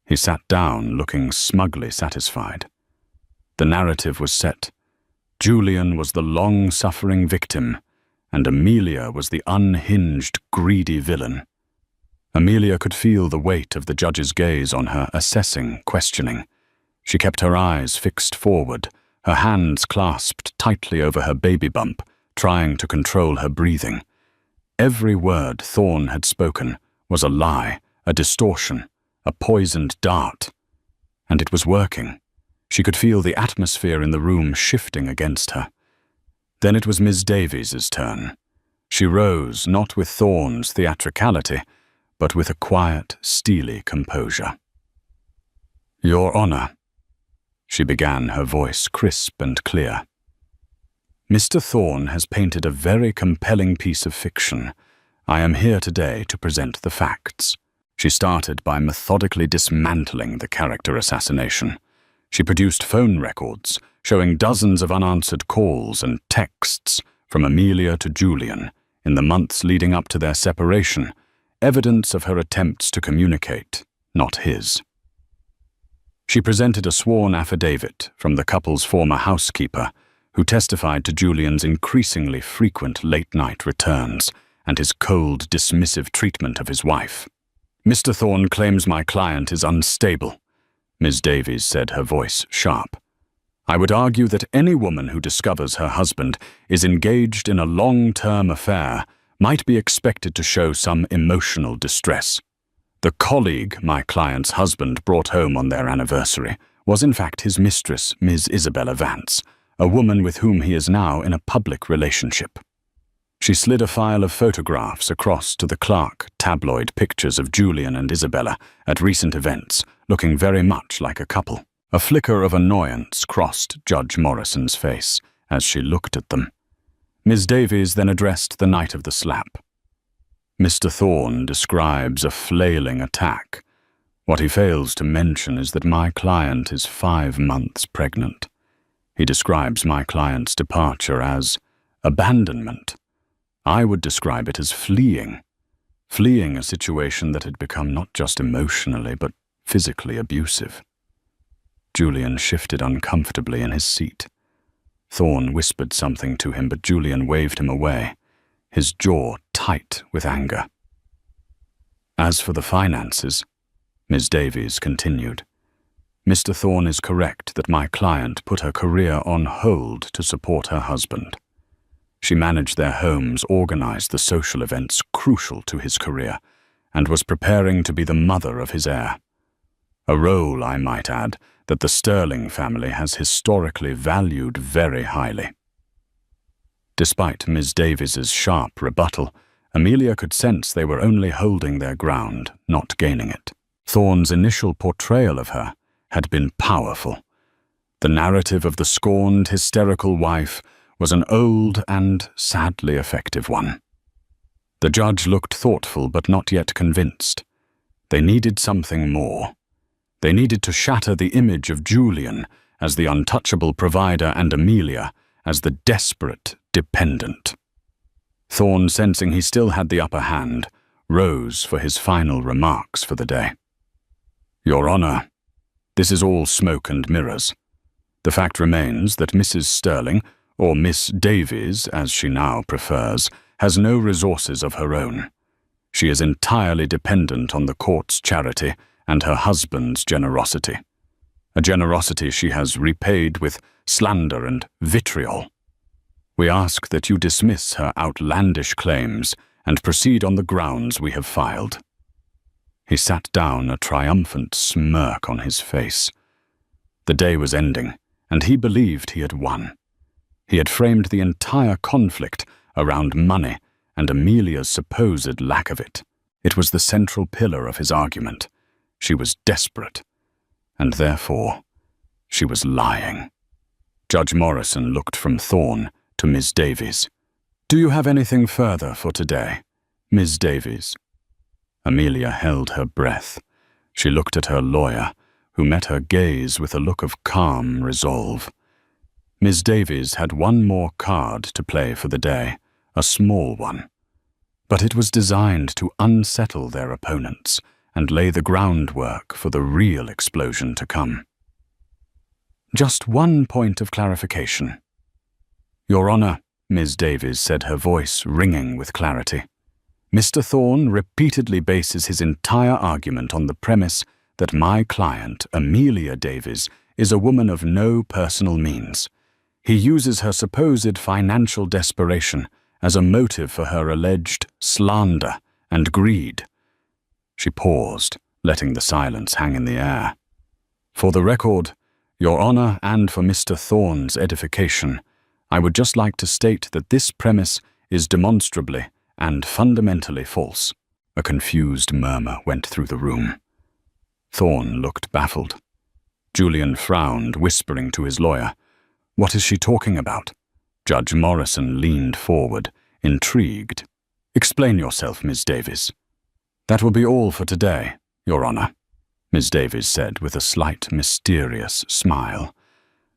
He sat down, looking smugly satisfied. The narrative was set. Julian was the long-suffering victim, and Amelia was the unhinged, greedy villain. Amelia could feel the weight of the judge's gaze on her, assessing, questioning. She kept her eyes fixed forward, her hands clasped tightly over her baby bump, trying to control her breathing. Every word Thorne had spoken was a lie, a distortion, a poisoned dart. And it was working. She could feel the atmosphere in the room shifting against her. Then it was Miss Davies's turn. She rose, not with Thorne's theatricality, but with a quiet, steely composure. "Your Honor," she began, her voice crisp and clear. "Mr. Thorne has painted a very compelling piece of fiction. I am here today to present the facts." She started by methodically dismantling the character assassination. She produced phone records showing dozens of unanswered calls and texts from Amelia to Julian in the months leading up to their separation, evidence of her attempts to communicate, not his. She presented a sworn affidavit from the couple's former housekeeper, who testified to Julian's increasingly frequent late-night returns and his cold, dismissive treatment of his wife. "Mr. Thorne claims my client is unstable," Ms. Davies said, her voice sharp. "I would argue that any woman who discovers her husband is engaged in a long-term affair might be expected to show some emotional distress. The colleague my client's husband brought home on their anniversary was in fact his mistress, Ms. Isabella Vance, a woman with whom he is now in a public relationship." She slid a file of photographs across to the Clark tabloid pictures of Julian and Isabella at recent events, looking very much like a couple. A flicker of annoyance crossed Judge Morrison's face as she looked at them. Ms. Davies then addressed the night of the slap. "Mr. Thorne describes a flailing attack. What he fails to mention is that my client is 5 months pregnant. He describes my client's departure as abandonment. I would describe it as fleeing a situation that had become not just emotionally but physically abusive." Julian shifted uncomfortably in his seat. Thorne whispered something to him, but Julian waved him away, his jaw tight with anger. "As for the finances," Ms. Davies continued, "Mr. Thorne is correct that my client put her career on hold to support her husband. She managed their homes, organized the social events crucial to his career, and was preparing to be the mother of his heir. A role, I might add, that the Sterling family has historically valued very highly." Despite Ms. Davies's sharp rebuttal, Amelia could sense they were only holding their ground, not gaining it. Thorne's initial portrayal of her had been powerful. The narrative of the scorned, hysterical wife was an old and sadly effective one. The judge looked thoughtful but not yet convinced. They needed something more. They needed to shatter the image of Julian as the untouchable provider and Amelia as the desperate dependent. Thorne, sensing he still had the upper hand, rose for his final remarks for the day. "Your Honor, this is all smoke and mirrors. The fact remains that Mrs. Sterling, or Miss Davies, as she now prefers, has no resources of her own. She is entirely dependent on the court's charity and her husband's generosity, a generosity she has repaid with slander and vitriol. We ask that you dismiss her outlandish claims and proceed on the grounds we have filed." He sat down, a triumphant smirk on his face. The day was ending, and he believed he had won. He had framed the entire conflict around money and Amelia's supposed lack of it. It was the central pillar of his argument. She was desperate, and therefore, she was lying. Judge Morrison looked from Thorne to Ms. Davies. "Do you have anything further for today, Ms. Davies?" Amelia held her breath. She looked at her lawyer, who met her gaze with a look of calm resolve. Ms. Davies had one more card to play for the day, a small one. But it was designed to unsettle their opponents and lay the groundwork for the real explosion to come. "Just one point of clarification." "Your Honor," Ms. Davies said, her voice ringing with clarity. "Mr. Thorne repeatedly bases his entire argument on the premise that my client, Amelia Davies, is a woman of no personal means. He uses her supposed financial desperation as a motive for her alleged slander and greed." She paused, letting the silence hang in the air. "For the record, Your Honor, and for Mr. Thorne's edification, I would just like to state that this premise is demonstrably and fundamentally false." A confused murmur went through the room. Thorne looked baffled. Julian frowned, whispering to his lawyer. "What is she talking about?" Judge Morrison leaned forward, intrigued. "Explain yourself, Ms. Davies." "That will be all for today, Your Honor," Ms. Davies said with a slight, mysterious smile.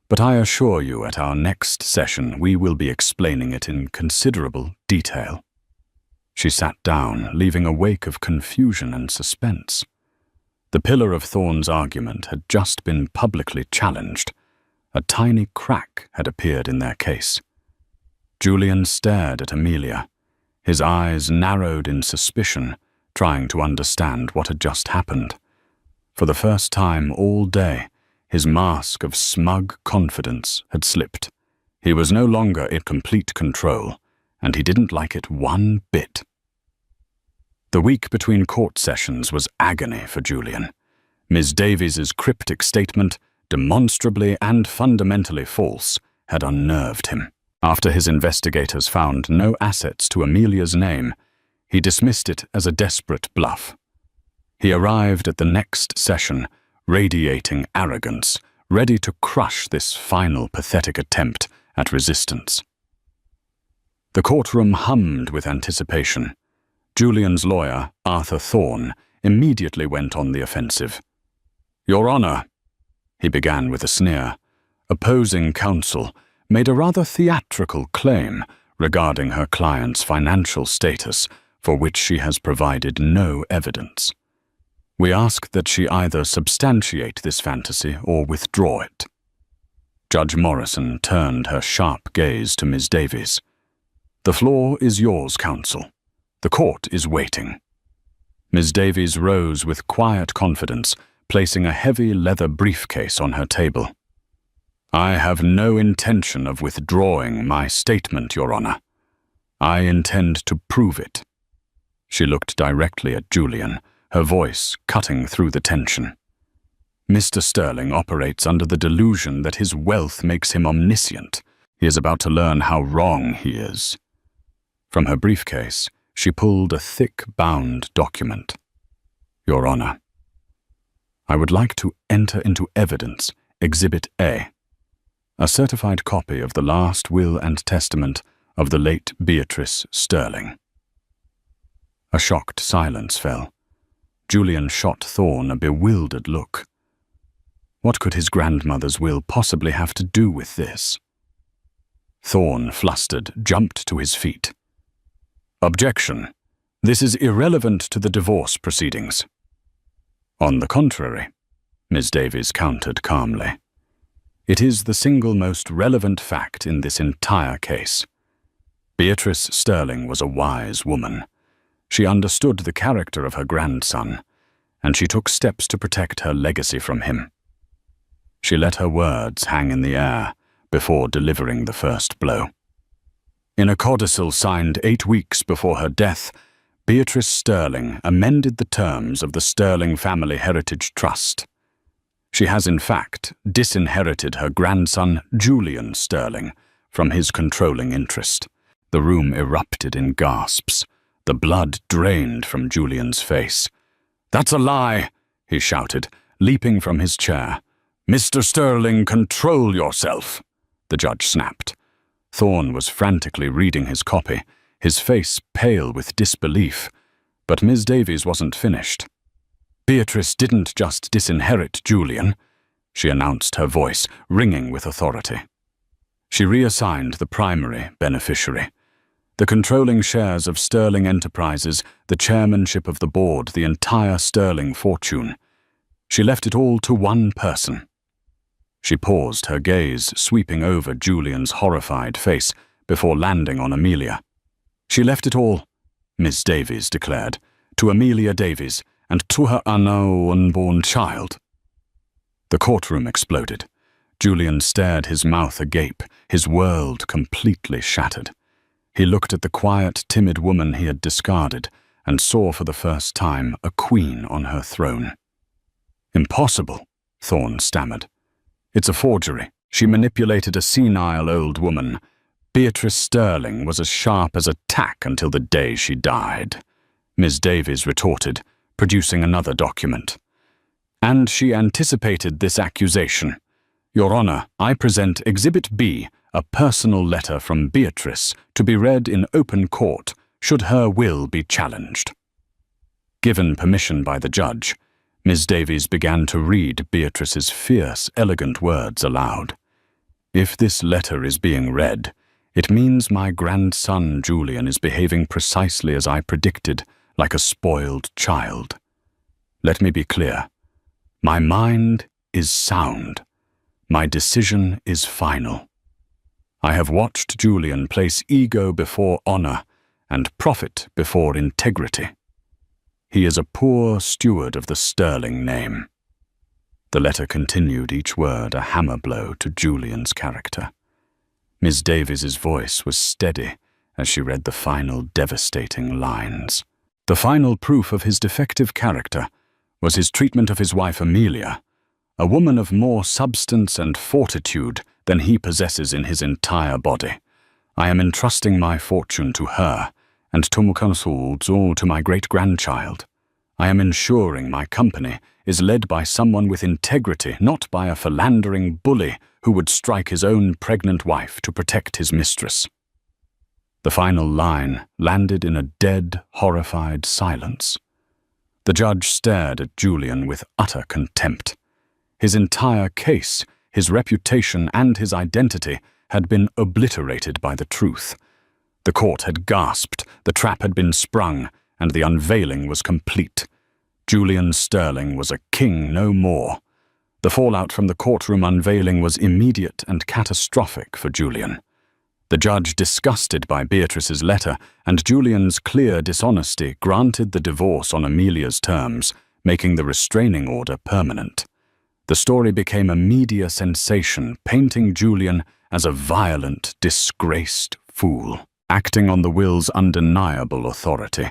"But I assure you at our next session we will be explaining it in considerable detail." She sat down, leaving a wake of confusion and suspense. The pillar of Thorne's argument had just been publicly challenged. A tiny crack had appeared in their case. Julian stared at Amelia. His eyes narrowed in suspicion, trying to understand what had just happened. For the first time all day, his mask of smug confidence had slipped. He was no longer in complete control, and he didn't like it one bit. The week between court sessions was agony for Julian. Ms. Davies's cryptic statement, demonstrably and fundamentally false, had unnerved him. After his investigators found no assets to Amelia's name, he dismissed it as a desperate bluff. He arrived at the next session, radiating arrogance, ready to crush this final pathetic attempt at resistance. The courtroom hummed with anticipation. Julian's lawyer, Arthur Thorne, immediately went on the offensive. "Your Honor," he began with a sneer, opposing counsel made a rather theatrical claim regarding her client's financial status, for which she has provided no evidence. "We ask that she either substantiate this fantasy or withdraw it." Judge Morrison turned her sharp gaze to Ms. Davies. "The floor is yours, counsel. The court is waiting." Ms. Davies rose with quiet confidence, placing a heavy leather briefcase on her table. "I have no intention of withdrawing my statement, Your Honor. I intend to prove it." She looked directly at Julian, her voice cutting through the tension. "Mr. Sterling operates under the delusion that his wealth makes him omniscient. He is about to learn how wrong he is." From her briefcase, she pulled a thick, bound document. "Your Honor, I would like to enter into evidence Exhibit A, a certified copy of the last will and testament of the late Beatrice Sterling." A shocked silence fell. Julian shot Thorne a bewildered look. What could his grandmother's will possibly have to do with this? Thorne, flustered, jumped to his feet. "Objection. This is irrelevant to the divorce proceedings." "On the contrary," Ms. Davies countered calmly. "It is the single most relevant fact in this entire case. Beatrice Sterling was a wise woman. She understood the character of her grandson, and she took steps to protect her legacy from him. She let her words hang in the air before delivering the first blow. In a codicil signed 8 weeks before her death, Beatrice Sterling amended the terms of the Sterling Family Heritage Trust. She has in fact disinherited her grandson Julian Sterling from his controlling interest." The room erupted in gasps. The blood drained from Julian's face. "That's a lie!" he shouted, leaping from his chair. "Mr. Sterling, control yourself!" the judge snapped. Thorne was frantically reading his copy, his face pale with disbelief. But Ms. Davies wasn't finished. "Beatrice didn't just disinherit Julian," she announced, her voice ringing with authority. "She reassigned the primary beneficiary. The controlling shares of Sterling Enterprises, the chairmanship of the board, the entire Sterling fortune. She left it all to one person." She paused, her gaze sweeping over Julian's horrified face before landing on Amelia. "She left it all," Miss Davies declared, "to Amelia Davies and to her now unborn child." The courtroom exploded. Julian stared, his mouth agape, his world completely shattered. He looked at the quiet, timid woman he had discarded and saw for the first time a queen on her throne. "Impossible," Thorne stammered. "It's a forgery. She manipulated a senile old woman, Beatrice Sterling was as sharp as a tack until the day she died, Ms. Davies retorted, producing another document. And she anticipated this accusation. Your Honor, I present Exhibit B, a personal letter from Beatrice, to be read in open court, should her will be challenged. Given permission by the judge, Ms. Davies began to read Beatrice's fierce, elegant words aloud. If this letter is being read, it means my grandson Julian is behaving precisely as I predicted, like a spoiled child. Let me be clear. My mind is sound. My decision is final. I have watched Julian place ego before honor and profit before integrity. He is a poor steward of the Sterling name. The letter continued, each word a hammer blow to Julian's character. Miss Davies's voice was steady as she read the final devastating lines. The final proof of his defective character was his treatment of his wife Amelia, a woman of more substance and fortitude than he possesses in his entire body. I am entrusting my fortune to her, and to my great-grandchild. I am ensuring my company is led by someone with integrity, not by a philandering bully who would strike his own pregnant wife to protect his mistress. The final line landed in a dead, horrified silence. The judge stared at Julian with utter contempt. His entire case, his reputation, and his identity had been obliterated by the truth. The court had gasped, the trap had been sprung, and the unveiling was complete. Julian Sterling was a king no more. The fallout from the courtroom unveiling was immediate and catastrophic for Julian. The judge, disgusted by Beatrice's letter and Julian's clear dishonesty, granted the divorce on Amelia's terms, making the restraining order permanent. The story became a media sensation, painting Julian as a violent, disgraced fool. Acting on the will's undeniable authority,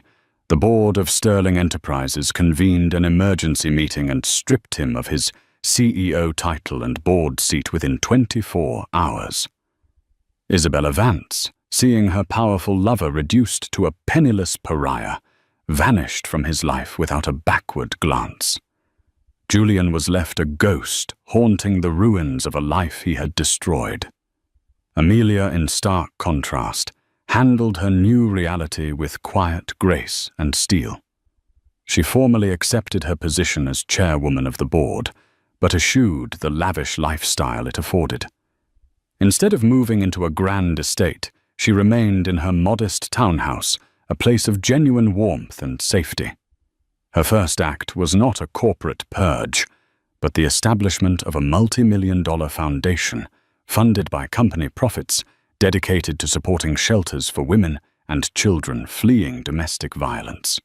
the board of Sterling Enterprises convened an emergency meeting and stripped him of his CEO title and board seat within 24 hours. Isabella Vance, seeing her powerful lover reduced to a penniless pariah, vanished from his life without a backward glance. Julian was left a ghost, haunting the ruins of a life he had destroyed. Amelia, in stark contrast, handled her new reality with quiet grace and steel. She formally accepted her position as chairwoman of the board, but eschewed the lavish lifestyle it afforded. Instead of moving into a grand estate, she remained in her modest townhouse, a place of genuine warmth and safety. Her first act was not a corporate purge, but the establishment of a multi-million-dollar foundation, funded by company profits, dedicated to supporting shelters for women and children fleeing domestic violence.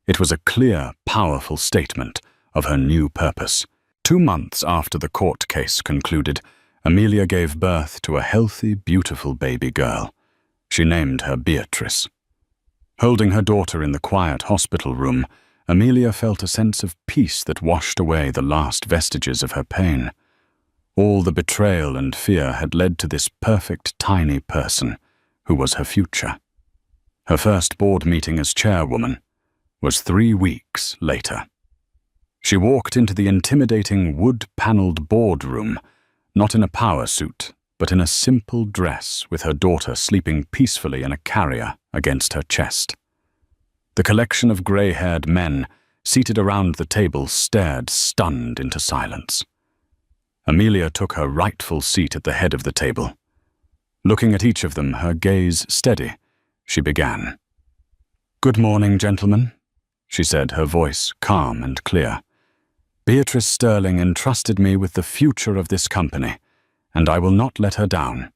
It was a clear, powerful statement of her new purpose. 2 months after the court case concluded, Amelia gave birth to a healthy, beautiful baby girl. She named her Beatrice. Holding her daughter in the quiet hospital room, Amelia felt a sense of peace that washed away the last vestiges of her pain. All the betrayal and fear had led to this perfect tiny person, who was her future. Her first board meeting as chairwoman was 3 weeks later. She walked into the intimidating wood-paneled boardroom, not in a power suit, but in a simple dress with her daughter sleeping peacefully in a carrier against her chest. The collection of grey-haired men seated around the table stared stunned into silence. Amelia took her rightful seat at the head of the table. Looking at each of them, her gaze steady, she began. "Good morning, gentlemen," she said, her voice calm and clear. "Beatrice Sterling entrusted me with the future of this company, and I will not let her down.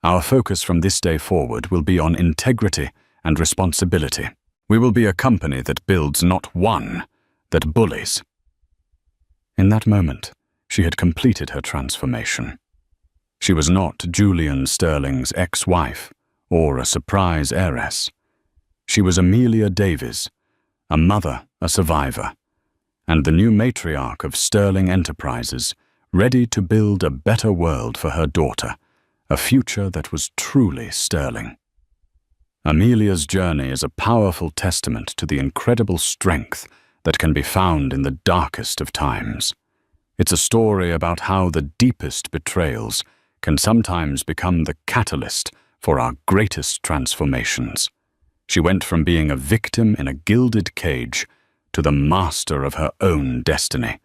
Our focus from this day forward will be on integrity and responsibility. We will be a company that builds not one, that bullies." In that moment, she had completed her transformation. She was not Julian Sterling's ex-wife or a surprise heiress. She was Amelia Davies, a mother, a survivor, and the new matriarch of Sterling Enterprises, ready to build a better world for her daughter a future that was truly sterling. Amelia's journey is a powerful testament to the incredible strength that can be found in the darkest of times. It's a story about how the deepest betrayals can sometimes become the catalyst for our greatest transformations. She went from being a victim in a gilded cage to the master of her own destiny,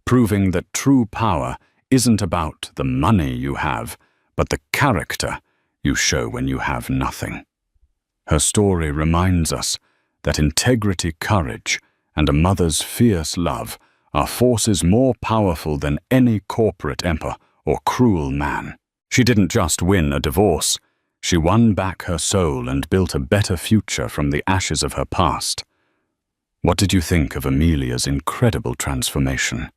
proving that true power isn't about the money you have, but the character you show when you have nothing. Her story reminds us that integrity, courage, and a mother's fierce love are forces more powerful than any corporate emperor or cruel man. She didn't just win a divorce, she won back her soul and built a better future from the ashes of her past. What did you think of Amelia's incredible transformation?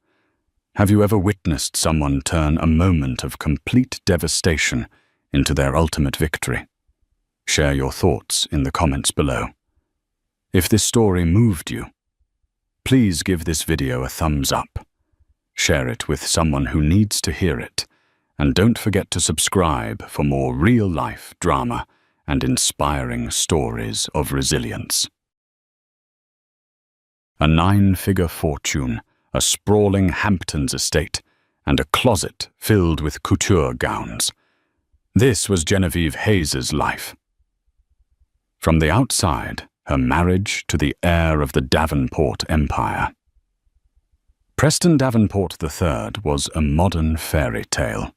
Have you ever witnessed someone turn a moment of complete devastation into their ultimate victory? Share your thoughts in the comments below. If this story moved you, please give this video a thumbs up. Share it with someone who needs to hear it, and don't forget to subscribe for more real-life drama and inspiring stories of resilience. A 9-figure fortune, a sprawling Hamptons estate, and a closet filled with couture gowns. This was Genevieve Hayes's life. From the outside, her marriage to the heir of the Davenport Empire. Preston Davenport III was a modern fairy tale,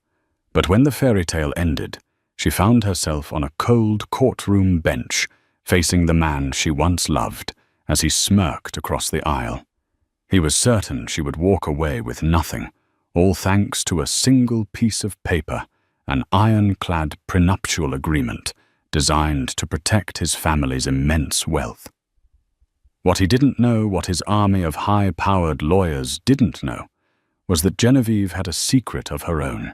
but when the fairy tale ended, she found herself on a cold courtroom bench facing the man she once loved as he smirked across the aisle. He was certain she would walk away with nothing, all thanks to a single piece of paper, an ironclad prenuptial agreement designed to protect his family's immense wealth. What he didn't know, what his army of high-powered lawyers didn't know, was that Genevieve had a secret of her own.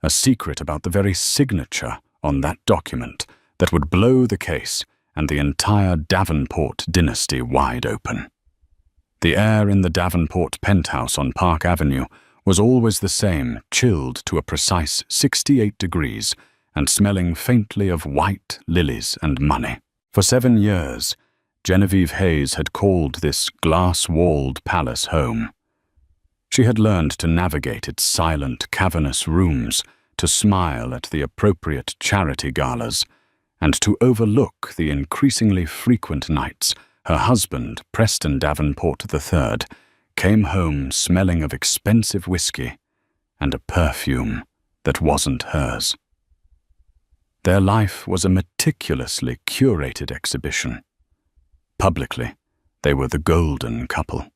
A secret about the very signature on that document that would blow the case and the entire Davenport dynasty wide open. The air in the Davenport penthouse on Park Avenue was always the same, chilled to a precise 68 degrees and smelling faintly of white lilies and money. For 7 years, Genevieve Hayes had called this glass-walled palace home. She had learned to navigate its silent, cavernous rooms, to smile at the appropriate charity galas, and to overlook the increasingly frequent nights her husband, Preston Davenport III, came home smelling of expensive whiskey and a perfume that wasn't hers. Their life was a meticulously curated exhibition. Publicly, they were the golden couple.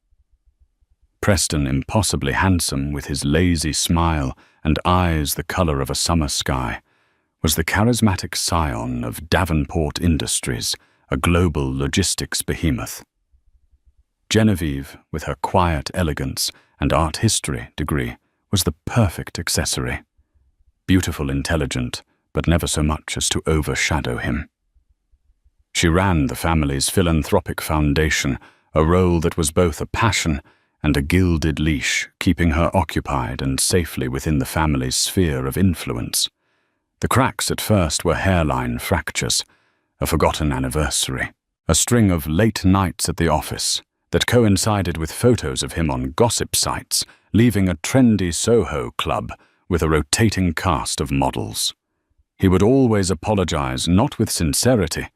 Preston, impossibly handsome with his lazy smile and eyes the color of a summer sky, was the charismatic scion of Davenport Industries, a global logistics behemoth. Genevieve, with her quiet elegance and art history degree, was the perfect accessory. Beautiful, intelligent, but never so much as to overshadow him. She ran the family's philanthropic foundation, a role that was both a passion and a gilded leash, keeping her occupied and safely within the family's sphere of influence. The cracks at first were hairline fractures, a forgotten anniversary, a string of late nights at the office that coincided with photos of him on gossip sites, leaving a trendy Soho club with a rotating cast of models. He would always apologize, not with sincerity,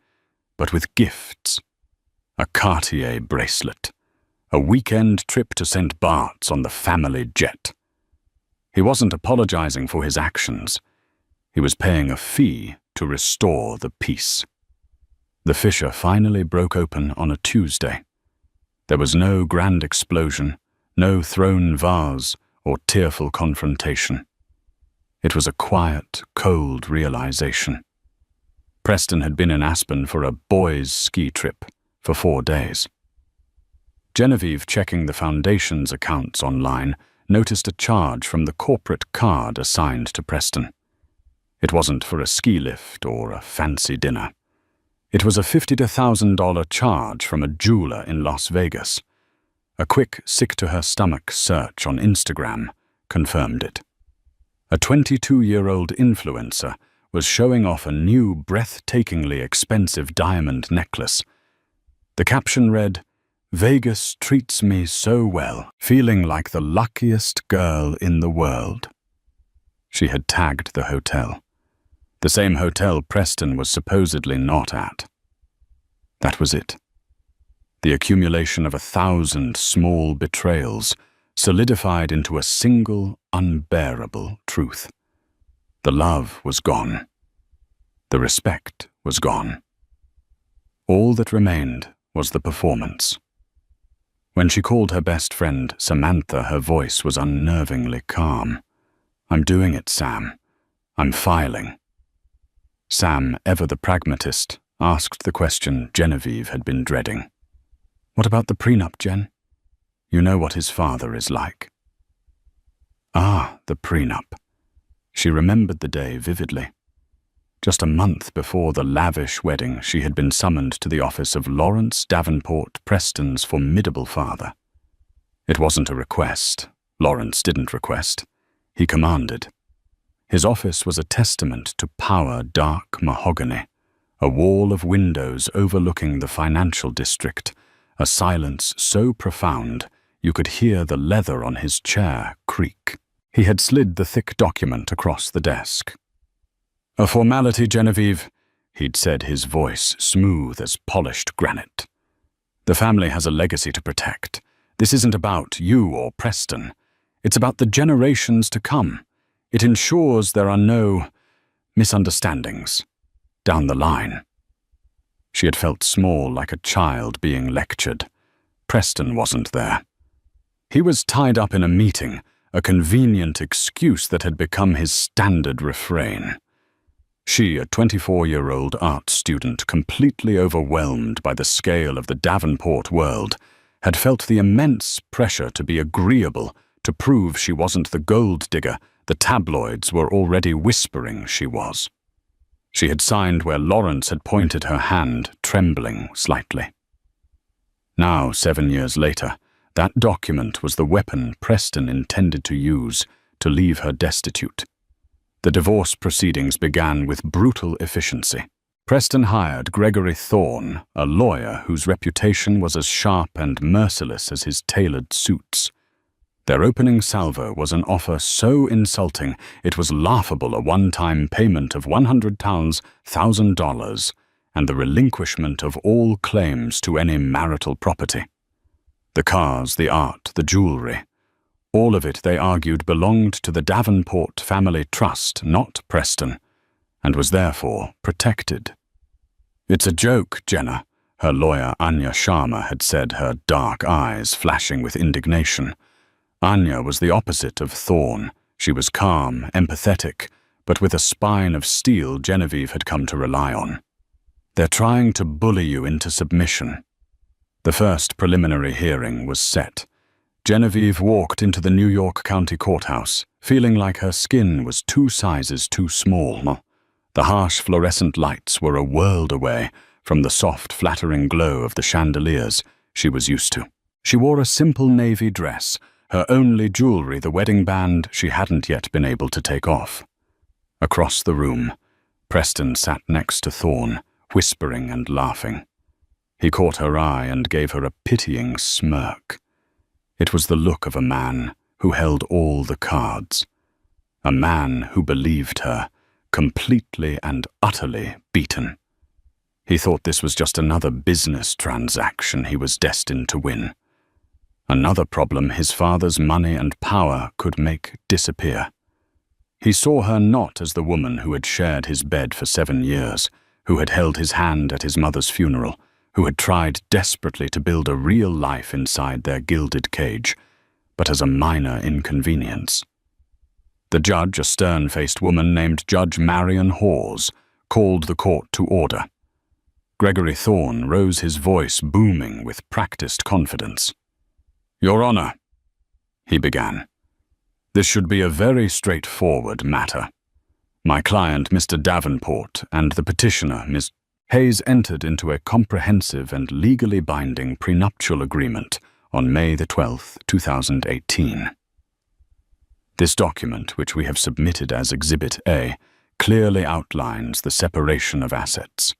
but with gifts. A Cartier bracelet, a weekend trip to St. Bart's on the family jet. He wasn't apologizing for his actions. He was paying a fee to restore the peace. The fissure finally broke open on a Tuesday. There was no grand explosion, no thrown vase or tearful confrontation. It was a quiet, cold realization. Preston had been in Aspen for a boys' ski trip for 4 days. Genevieve, checking the foundation's accounts online, noticed a charge from the corporate card assigned to Preston. It wasn't for a ski lift or a fancy dinner. It was a $50 to $1,000 charge from a jeweler in Las Vegas. A quick, sick-to-her-stomach search on Instagram confirmed it. A 22-year-old influencer was showing off a new, breathtakingly expensive diamond necklace. The caption read, "Vegas treats me so well, feeling like the luckiest girl in the world." She had tagged the hotel. The same hotel Preston was supposedly not at. That was it. The accumulation of 1,000 small betrayals solidified into a single, unbearable truth. The love was gone. The respect was gone. All that remained was the performance. When she called her best friend Samantha, her voice was unnervingly calm. "I'm doing it, Sam. I'm filing." Sam, ever the pragmatist, asked the question Genevieve had been dreading. "What about the prenup, Jen? You know what his father is like." Ah, the prenup. She remembered the day vividly. Just a month before the lavish wedding, she had been summoned to the office of Lawrence Davenport, Preston's formidable father. It wasn't a request. Lawrence didn't request. He commanded. His office was a testament to power, dark mahogany, a wall of windows overlooking the financial district, a silence so profound you could hear the leather on his chair creak. He had slid the thick document across the desk. "A formality, Genevieve," he'd said, his voice smooth as polished granite. "The family has a legacy to protect. This isn't about you or Preston. It's about the generations to come. It ensures there are no misunderstandings down the line." She had felt small, like a child being lectured. Preston wasn't there. He was tied up in a meeting, a convenient excuse that had become his standard refrain. She, a 24-year-old art student, completely overwhelmed by the scale of the Davenport world, had felt the immense pressure to be agreeable, to prove she wasn't the gold digger the tabloids were already whispering she was. She had signed where Lawrence had pointed her hand, trembling slightly. Now, 7 years later, that document was the weapon Preston intended to use to leave her destitute. The divorce proceedings began with brutal efficiency. Preston hired Gregory Thorne, a lawyer whose reputation was as sharp and merciless as his tailored suits. Their opening salvo was an offer so insulting it was laughable, a one-time payment of $100,000 and the relinquishment of all claims to any marital property. The cars, the art, the jewelry, all of it, they argued, belonged to the Davenport family trust, not Preston, and was therefore protected. "It's a joke, Jenna," her lawyer Anya Sharma had said, her dark eyes flashing with indignation. Anya was the opposite of Thorne. She was calm, empathetic, but with a spine of steel Genevieve had come to rely on. "They're trying to bully you into submission." The first preliminary hearing was set. Genevieve walked into the New York County Courthouse, feeling like her skin was 2 sizes too small. The harsh fluorescent lights were a world away from the soft, flattering glow of the chandeliers she was used to. She wore a simple navy dress, her only jewelry the wedding band she hadn't yet been able to take off. Across the room, Preston sat next to Thorne, whispering and laughing. He caught her eye and gave her a pitying smirk. It was the look of a man who held all the cards. A man who believed her, completely and utterly beaten. He thought this was just another business transaction he was destined to win. Another problem his father's money and power could make disappear. He saw her not as the woman who had shared his bed for 7 years, who had held his hand at his mother's funeral, who had tried desperately to build a real life inside their gilded cage, but as a minor inconvenience. The judge, a stern-faced woman named Judge Marion Hawes, called the court to order. Gregory Thorne rose, his voice booming with practiced confidence. "Your Honor," he began, "this should be a very straightforward matter. My client, Mr. Davenport, and the petitioner, Ms. Hayes, entered into a comprehensive and legally binding prenuptial agreement on May the 12th, 2018. This document, which we have submitted as Exhibit A, clearly outlines the separation of assets.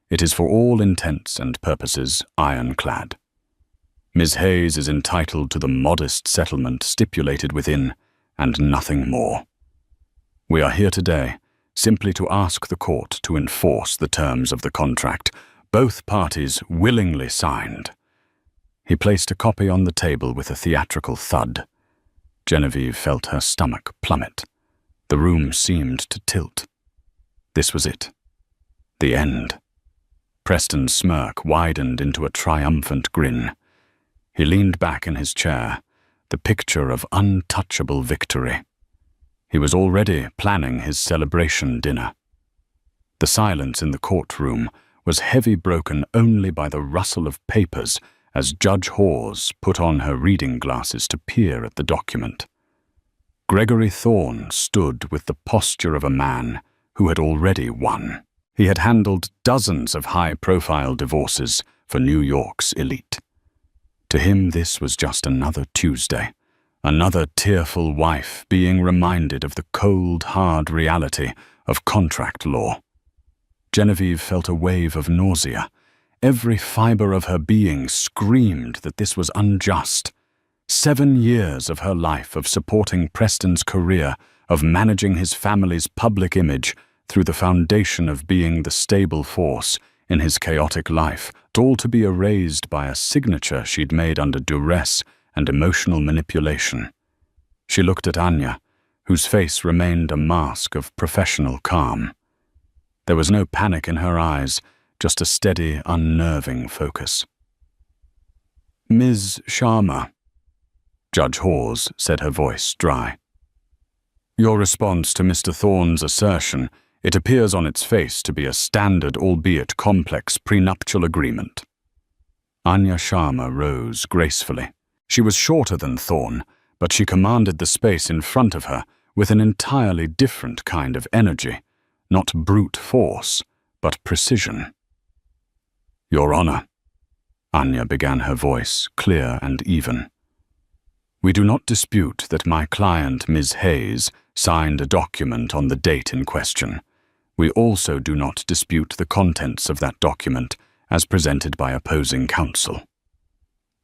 It is for all intents and purposes ironclad. Ms. Hayes is entitled to the modest settlement stipulated within, and nothing more. We are here today simply to ask the court to enforce the terms of the contract both parties willingly signed. He placed a copy on the table with a theatrical thud. Genevieve felt her stomach plummet. The room seemed to tilt. This was it. The end. Preston's smirk widened into a triumphant grin. He leaned back in his chair, the picture of untouchable victory. He was already planning his celebration dinner. The silence in the courtroom was heavy, broken only by the rustle of papers as Judge Hawes put on her reading glasses to peer at the document. Gregory Thorne stood with the posture of a man who had already won. He had handled dozens of high-profile divorces for New York's elite. To him, this was just another Tuesday, another tearful wife being reminded of the cold, hard reality of contract law. Genevieve felt a wave of nausea. Every fiber of her being screamed that this was unjust. 7 years of her life of supporting Preston's career, of managing his family's public image, through the foundation of being the stable force in his chaotic life, all to be erased by a signature she'd made under duress and emotional manipulation. She looked at Anya, whose face remained a mask of professional calm. There was no panic in her eyes, just a steady, unnerving focus. "Ms. Sharma," Judge Hawes said, her voice dry. "Your response to Mr. Thorne's assertion, it appears on its face to be a standard, albeit complex, prenuptial agreement." Anya Sharma rose gracefully. She was shorter than Thorne, but she commanded the space in front of her with an entirely different kind of energy, not brute force, but precision. "Your Honor," Anya began, her voice clear and even. "We do not dispute that my client, Ms. Hayes, signed a document on the date in question. We also do not dispute the contents of that document as presented by opposing counsel."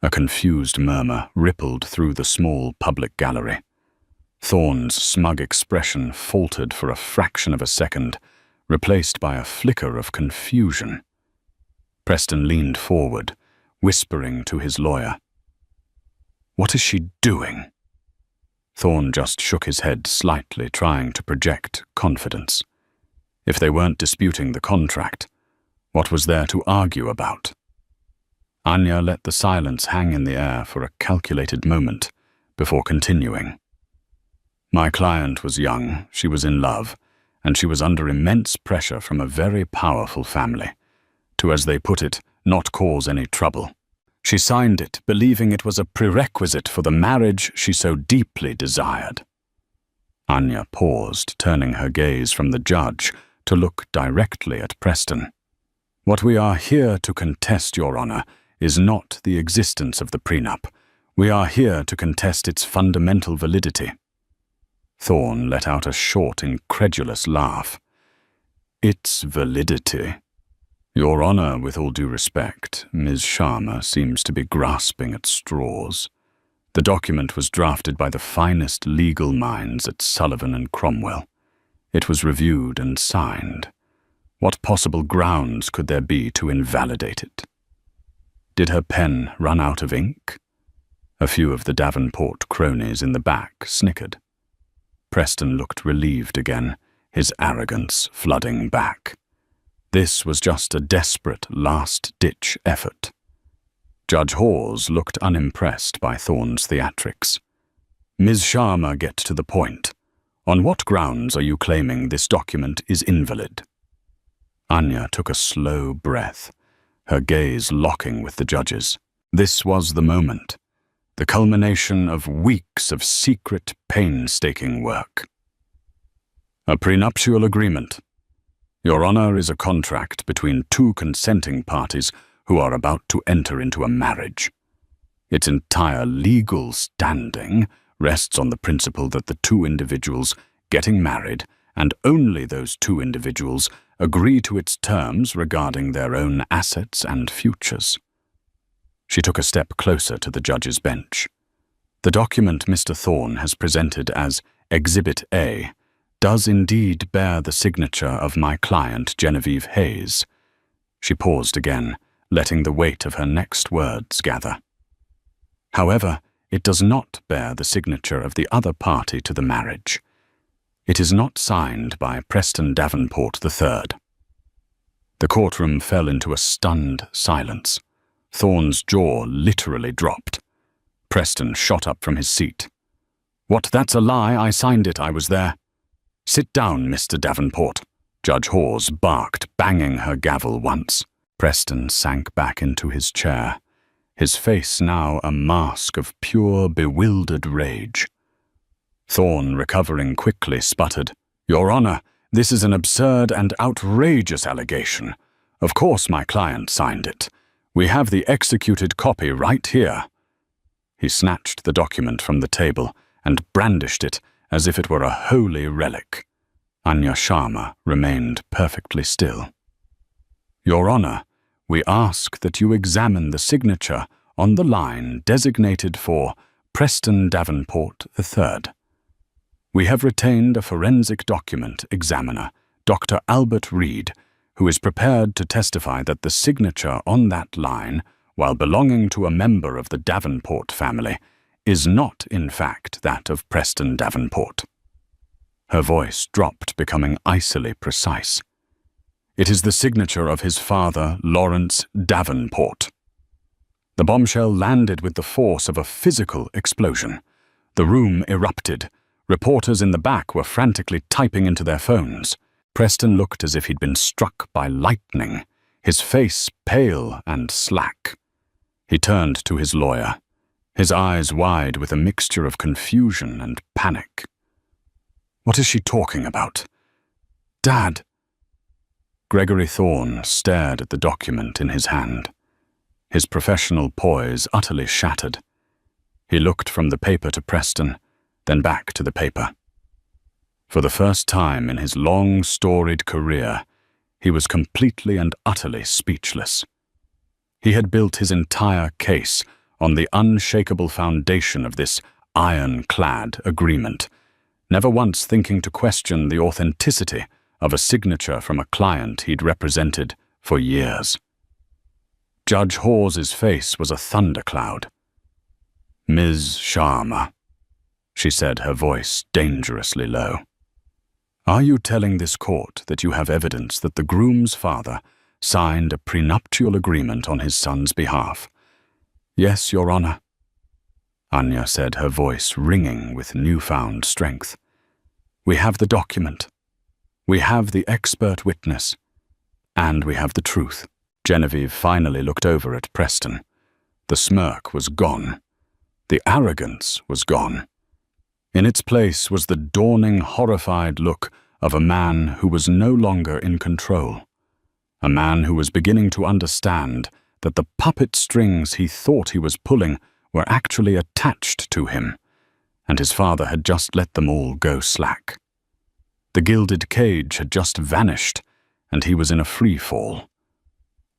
A confused murmur rippled through the small public gallery. Thorne's smug expression faltered for a fraction of a second, replaced by a flicker of confusion. Preston leaned forward, whispering to his lawyer. "What is she doing?" Thorne just shook his head slightly, trying to project confidence. If they weren't disputing the contract, what was there to argue about? Anya let the silence hang in the air for a calculated moment before continuing. "My client was young, she was in love, and she was under immense pressure from a very powerful family to, as they put it, not cause any trouble. She signed it, believing it was a prerequisite for the marriage she so deeply desired." Anya paused, turning her gaze from the judge to look directly at Preston. "What we are here to contest, Your Honor, is not the existence of the prenup. We are here to contest its fundamental validity." Thorne let out a short, incredulous laugh. "Its validity? Your Honor, with all due respect, Ms. Sharma seems to be grasping at straws. The document was drafted by the finest legal minds at Sullivan and Cromwell. It was reviewed and signed. What possible grounds could there be to invalidate it? Did her pen run out of ink?" A few of the Davenport cronies in the back snickered. Preston looked relieved again, his arrogance flooding back. This was just a desperate last-ditch effort. Judge Hawes looked unimpressed by Thorne's theatrics. "Ms. Sharma, get to the point. On what grounds are you claiming this document is invalid?" Anya took a slow breath, her gaze locking with the judge's. This was the moment, the culmination of weeks of secret, painstaking work. "A prenuptial agreement. Your Honor, is a contract between two consenting parties who are about to enter into a marriage. Its entire legal standing rests on the principle that the two individuals getting married, and only those two individuals, agree to its terms regarding their own assets and futures. She took a step closer to the judge's bench. The document Mr. Thorne has presented as Exhibit A does indeed bear the signature of my client, Genevieve Hayes. She paused again, letting the weight of her next words gather. However, it does not bear the signature of the other party to the marriage. It is not signed by Preston Davenport III. The courtroom fell into a stunned silence. Thorne's jaw literally dropped. Preston shot up from his seat. "What, that's a lie. I signed it. I was there." "Sit down, Mr. Davenport," Judge Hawes barked, banging her gavel once. Preston sank back into his chair, his face now a mask of pure, bewildered rage. Thorne, recovering quickly, sputtered, "Your Honor, this is an absurd and outrageous allegation. Of course my client signed it. We have the executed copy right here." He snatched the document from the table and brandished it as if it were a holy relic. Anya Sharma remained perfectly still. "Your Honor, we ask that you examine the signature on the line designated for Preston Davenport III. We have retained a forensic document examiner, Dr. Albert Reed, who is prepared to testify that the signature on that line, while belonging to a member of the Davenport family, is not, in fact, that of Preston Davenport." Her voice dropped, becoming icily precise. "It is the signature of his father, Lawrence Davenport." The bombshell landed with the force of a physical explosion. The room erupted. Reporters in the back were frantically typing into their phones. Preston looked as if he'd been struck by lightning, his face pale and slack. He turned to his lawyer, his eyes wide with a mixture of confusion and panic. "What is she talking about? Dad!" Gregory Thorne stared at the document in his hand, his professional poise utterly shattered. He looked from the paper to Preston, then back to the paper. For the first time in his long, storied career, he was completely and utterly speechless. He had built his entire case on the unshakable foundation of this ironclad agreement, never once thinking to question the authenticity of a signature from a client he'd represented for years. Judge Hawes's face was a thundercloud. "Ms. Sharma," she said, her voice dangerously low, "are you telling this court that you have evidence that the groom's father signed a prenuptial agreement on his son's behalf?" "Yes, Your Honor," Anya said, her voice ringing with newfound strength. "We have the document. We have the expert witness. And we have the truth." Genevieve finally looked over at Preston. The smirk was gone. The arrogance was gone. In its place was the dawning, horrified look of a man who was no longer in control. A man who was beginning to understand that the puppet strings he thought he was pulling were actually attached to him, and his father had just let them all go slack. The gilded cage had just vanished, and he was in a free fall.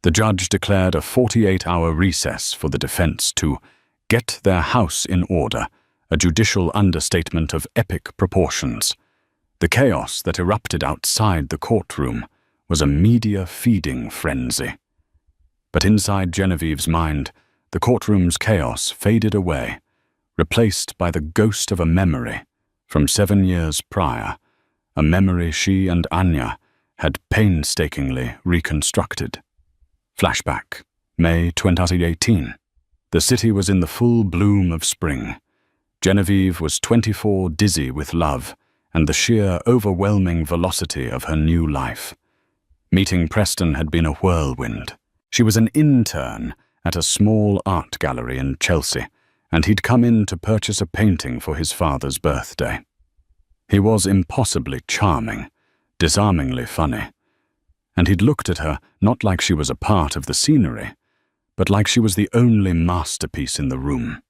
The judge declared a 48-hour recess for the defense to get their house in order, a judicial understatement of epic proportions. The chaos that erupted outside the courtroom was a media-feeding frenzy. But inside Genevieve's mind, the courtroom's chaos faded away, replaced by the ghost of a memory from 7 years prior, a memory she and Anya had painstakingly reconstructed. Flashback, May 2018. The city was in the full bloom of spring. Genevieve was 24, dizzy with love and the sheer, overwhelming velocity of her new life. Meeting Preston had been a whirlwind. She was an intern at a small art gallery in Chelsea, and he'd come in to purchase a painting for his father's birthday. He was impossibly charming, disarmingly funny, and he'd looked at her not like she was a part of the scenery, but like she was the only masterpiece in the room.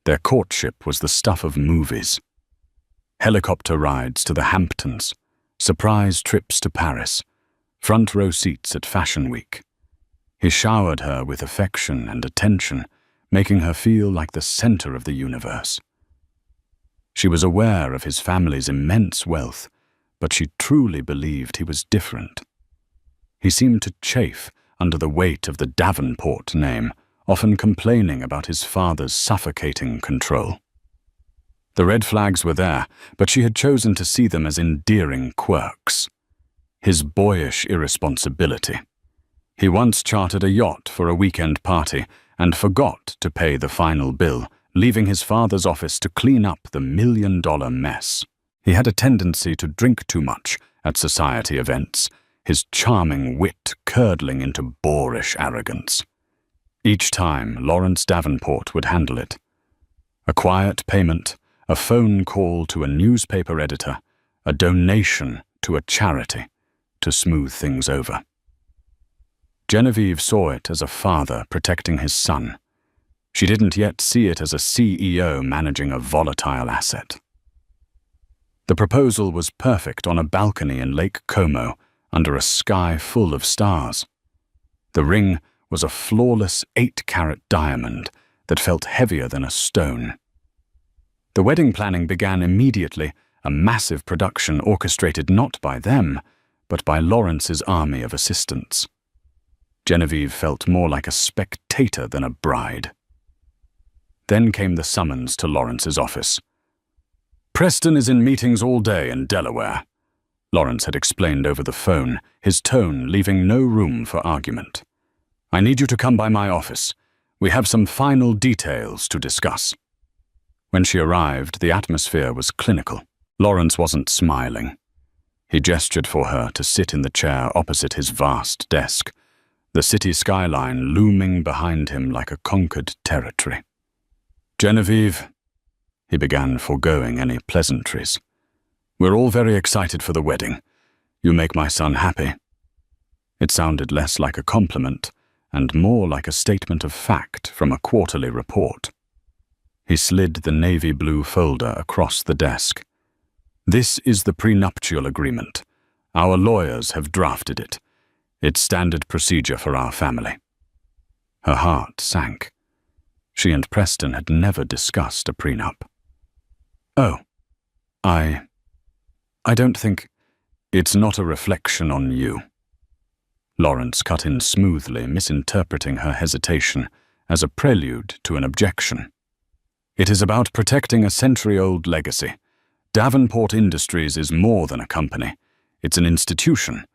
Their courtship was the stuff of movies. Helicopter rides to the Hamptons, surprise trips to Paris, front row seats at Fashion Week. He showered her with affection and attention, making her feel like the center of the universe. She was aware of his family's immense wealth, but she truly believed he was different. He seemed to chafe under the weight of the Davenport name, often complaining about his father's suffocating control. The red flags were there, but she had chosen to see them as endearing quirks. His boyish irresponsibility. He once chartered a yacht for a weekend party and forgot to pay the final bill, leaving his father's office to clean up the $1 million mess. He had a tendency to drink too much at society events, his charming wit curdling into boorish arrogance. Each time, Lawrence Davenport would handle it. A quiet payment, a phone call to a newspaper editor, a donation to a charity to smooth things over. Genevieve saw it as a father protecting his son. She didn't yet see it as a CEO managing a volatile asset. The proposal was perfect on a balcony in Lake Como, under a sky full of stars. The ring was a flawless 8-carat diamond that felt heavier than a stone. The wedding planning began immediately, a massive production orchestrated not by them, but by Lawrence's army of assistants. Genevieve felt more like a spectator than a bride. Then came the summons to Lawrence's office. "Preston is in meetings all day in Delaware," Lawrence had explained over the phone, his tone leaving no room for argument. "I need you to come by my office. We have some final details to discuss." When she arrived, the atmosphere was clinical. Lawrence wasn't smiling. He gestured for her to sit in the chair opposite his vast desk, the city skyline looming behind him like a conquered territory. "Genevieve," he began, foregoing any pleasantries, "we're all very excited for the wedding. You make my son happy." It sounded less like a compliment and more like a statement of fact from a quarterly report. He slid the navy blue folder across the desk. "This is the prenuptial agreement. Our lawyers have drafted it. It's standard procedure for our family." Her heart sank. She and Preston had never discussed a prenup. "Oh, I don't think it's not a reflection on you." Lawrence cut in smoothly, misinterpreting her hesitation as a prelude to an objection. "It is about protecting a century-old legacy. Davenport Industries is more than a company. It's an institution.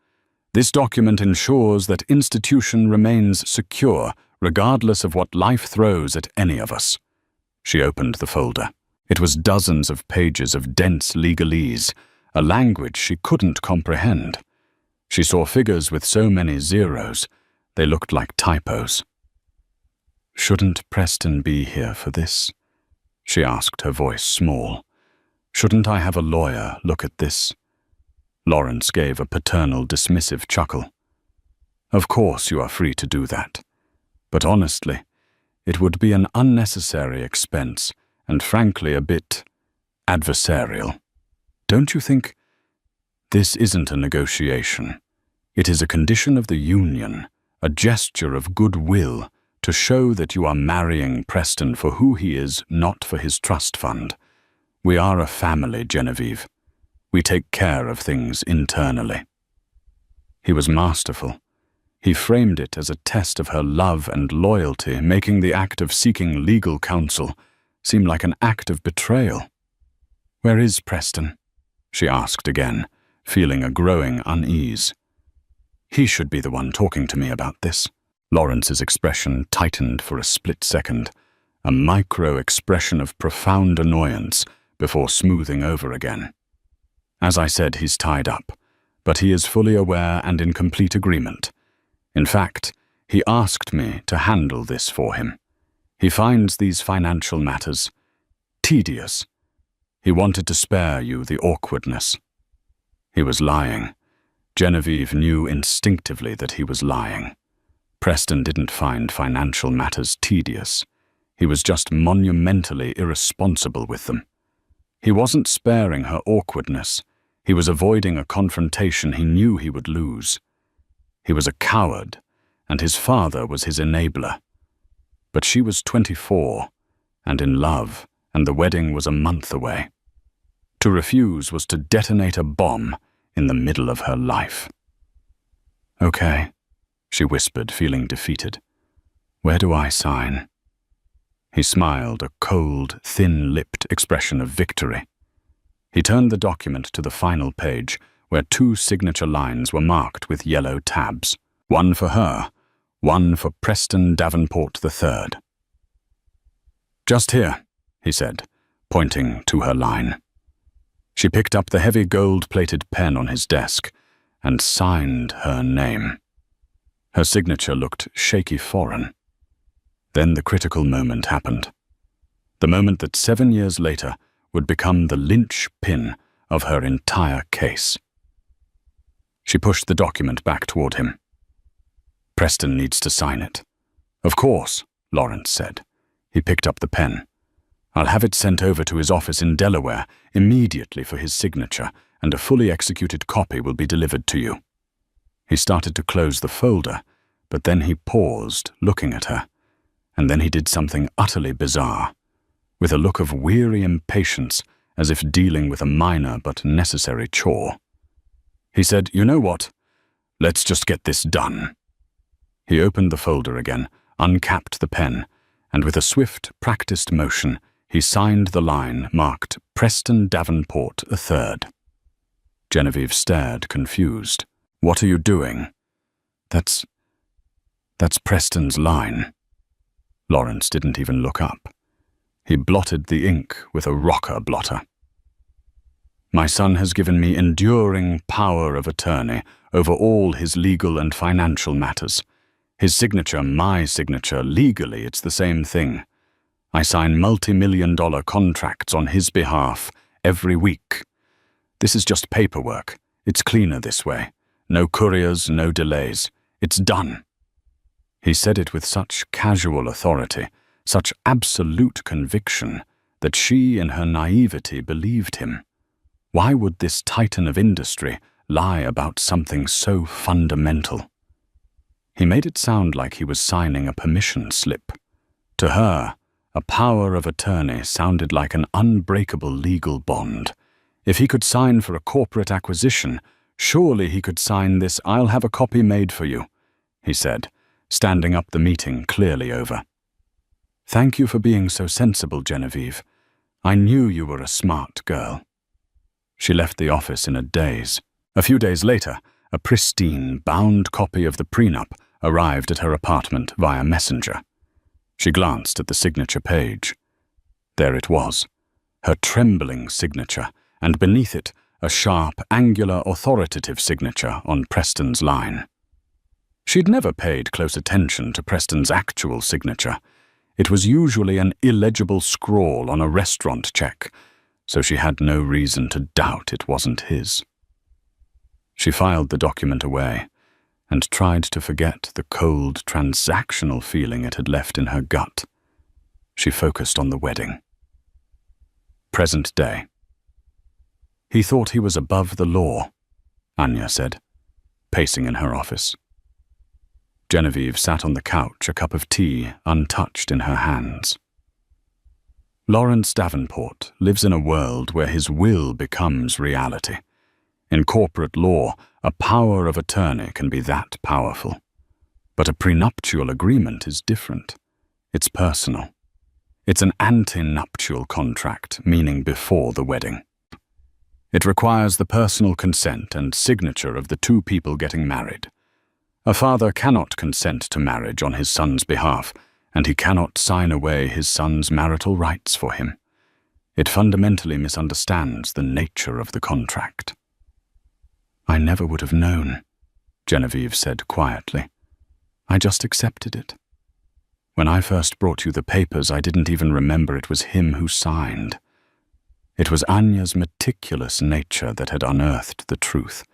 This document ensures that institution remains secure, regardless of what life throws at any of us." She opened the folder. It was dozens of pages of dense legalese, a language she couldn't comprehend. She saw figures with so many zeros, they looked like typos. "Shouldn't Preston be here for this?" she asked, her voice small. "Shouldn't I have a lawyer look at this?" Lawrence gave a paternal, dismissive chuckle. "Of course you are free to do that. But honestly, it would be an unnecessary expense and frankly a bit adversarial. Don't you think? This isn't a negotiation. It is a condition of the union, a gesture of goodwill to show that you are marrying Preston for who he is, not for his trust fund. We are a family, Genevieve. We take care of things internally." He was masterful. He framed it as a test of her love and loyalty, making the act of seeking legal counsel seem like an act of betrayal. "Where is Preston?" she asked again, feeling a growing unease. "He should be the one talking to me about this." Lawrence's expression tightened for a split second, a micro-expression of profound annoyance before smoothing over again. "As I said, he's tied up, but he is fully aware and in complete agreement. In fact, he asked me to handle this for him. He finds these financial matters tedious. He wanted to spare you the awkwardness." He was lying. Genevieve knew instinctively that he was lying. Preston didn't find financial matters tedious. He was just monumentally irresponsible with them. He wasn't sparing her awkwardness. He was avoiding a confrontation he knew he would lose. He was a coward, and his father was his enabler. But she was 24, and in love, and the wedding was a month away. To refuse was to detonate a bomb in the middle of her life. "Okay," she whispered, feeling defeated. "Where do I sign?" He smiled, a cold, thin-lipped expression of victory. He turned the document to the final page, where 2 signature lines were marked with yellow tabs. One for her, one for Preston Davenport III. "Just here," he said, pointing to her line. She picked up the heavy gold-plated pen on his desk and signed her name. Her signature looked shaky foreign. Then the critical moment happened. The moment that 7 years later would become the linchpin of her entire case. She pushed the document back toward him. "Preston needs to sign it." "Of course," Lawrence said. He picked up the pen. "I'll have it sent over to his office in Delaware immediately for his signature, and a fully executed copy will be delivered to you." He started to close the folder, but then he paused, looking at her, and then he did something utterly bizarre. With a look of weary impatience, as if dealing with a minor but necessary chore. He said, "You know what? Let's just get this done." He opened the folder again, uncapped the pen, and with a swift, practiced motion, he signed the line marked Preston Davenport III. Genevieve stared, confused. "What are you doing?" That's Preston's line." Lawrence didn't even look up. He blotted the ink with a rocker blotter. "My son has given me enduring power of attorney over all his legal and financial matters. His signature, my signature, legally it's the same thing. I sign multi-million-dollar contracts on his behalf every week. This is just paperwork. It's cleaner this way. No couriers, no delays. It's done." He said it with such casual authority, such absolute conviction, that she, in her naivety, believed him. Why would this titan of industry lie about something so fundamental? He made it sound like he was signing a permission slip. To her, a power of attorney sounded like an unbreakable legal bond. If he could sign for a corporate acquisition, surely he could sign this "I'll have a copy made for you," he said, standing up the meeting clearly over. "Thank you for being so sensible, Genevieve. I knew you were a smart girl." She left the office in a daze. A few days later, a pristine, bound copy of the prenup arrived at her apartment via messenger. She glanced at the signature page. There it was, her trembling signature, and beneath it, a sharp, angular, authoritative signature on Preston's line. She'd never paid close attention to Preston's actual signature. It was usually an illegible scrawl on a restaurant check, so she had no reason to doubt it wasn't his. She filed the document away and tried to forget the cold, transactional feeling it had left in her gut. She focused on the wedding. Present day. "He thought he was above the law," Anya said, pacing in her office. Genevieve sat on the couch, a cup of tea untouched in her hands. Lawrence Davenport lives in a world where his will becomes reality. In corporate law, a power of attorney can be that powerful. But a prenuptial agreement is different. It's personal. It's an antenuptial contract, meaning before the wedding. It requires the personal consent and signature of the 2 people getting married. A father cannot consent to marriage on his son's behalf, and he cannot sign away his son's marital rights for him. It fundamentally misunderstands the nature of the contract. "I never would have known," Genevieve said quietly. "I just accepted it. When I first brought you the papers, I didn't even remember it was him who signed. It was Anya's meticulous nature that had unearthed the truth.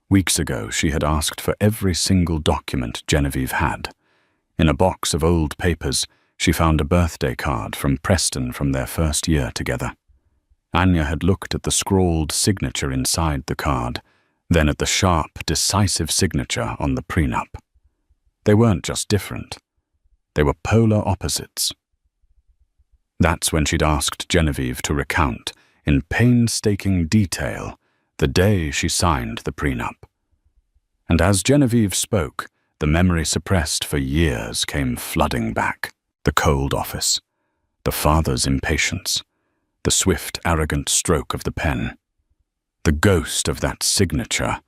Weeks ago, she had asked for every single document Genevieve had. In a box of old papers, she found a birthday card from Preston from their first year together. Anya had looked at the scrawled signature inside the card, then at the sharp, decisive signature on the prenup. They weren't just different. They were polar opposites. That's when she'd asked Genevieve to recount, in painstaking detail, the day she signed the prenup. And as Genevieve spoke, the memory suppressed for years came flooding back. The cold office, the father's impatience, the swift, arrogant stroke of the pen. The ghost of that signature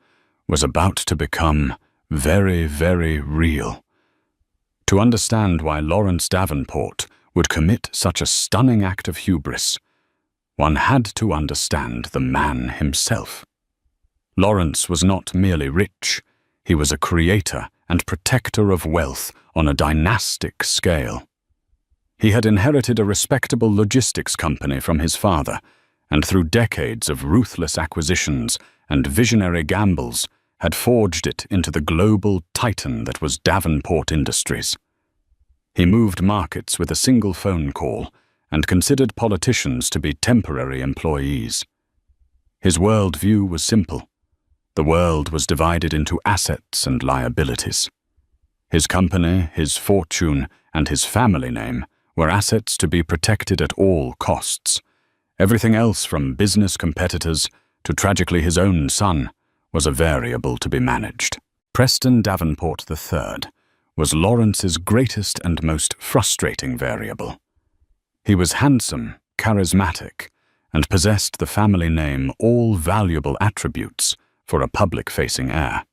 was about to become very, very real. To understand why Lawrence Davenport would commit such a stunning act of hubris, one had to understand the man himself. Lawrence was not merely rich, he was a creator and protector of wealth on a dynastic scale. He had inherited a respectable logistics company from his father, and through decades of ruthless acquisitions and visionary gambles, had forged it into the global titan that was Davenport Industries. He moved markets with a single phone call and considered politicians to be temporary employees. His worldview was simple. The world was divided into assets and liabilities. His company, his fortune, and his family name were assets to be protected at all costs. Everything else, from business competitors to tragically his own son, was a variable to be managed. Preston Davenport III was Lawrence's greatest and most frustrating variable. He was handsome, charismatic, and possessed the family name, all valuable attributes for a public-facing heir.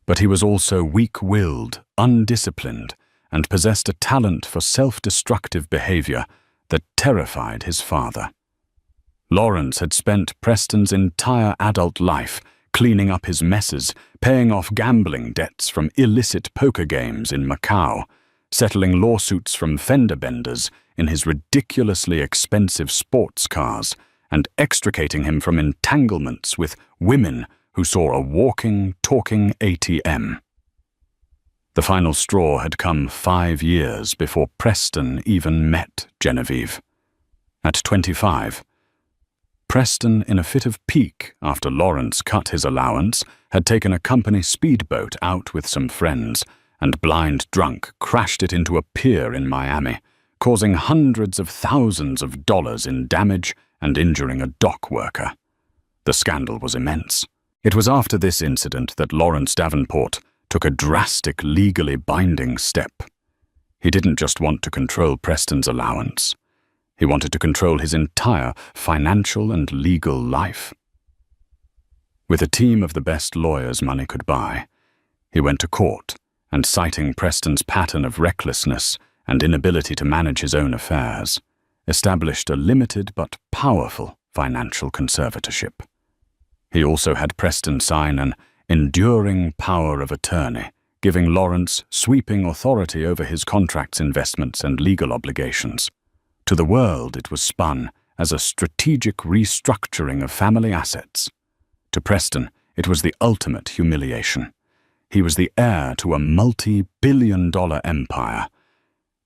But he was also weak-willed, undisciplined, and possessed a talent for self-destructive behavior that terrified his father. Lawrence had spent Preston's entire adult life cleaning up his messes, paying off gambling debts from illicit poker games in Macau, settling lawsuits from fender benders in his ridiculously expensive sports cars, and extricating him from entanglements with women who saw a walking, talking ATM. The final straw had come 5 years before Preston even met Genevieve. At 25, Preston, in a fit of pique after Lawrence cut his allowance, had taken a company speedboat out with some friends and, blind drunk, crashed it into a pier in Miami, causing hundreds of thousands of dollars in damage and injuring a dock worker. The scandal was immense. It was after this incident that Lawrence Davenport took a drastic, legally binding step. He didn't just want to control Preston's allowance. He wanted to control his entire financial and legal life. With a team of the best lawyers money could buy, he went to court and, citing Preston's pattern of recklessness and inability to manage his own affairs, established a limited but powerful financial conservatorship. He also had Preston sign an enduring power of attorney, giving Lawrence sweeping authority over his contracts, investments, and legal obligations. To the world, it was spun as a strategic restructuring of family assets. To Preston, it was the ultimate humiliation. He was the heir to a multi-billion-dollar empire,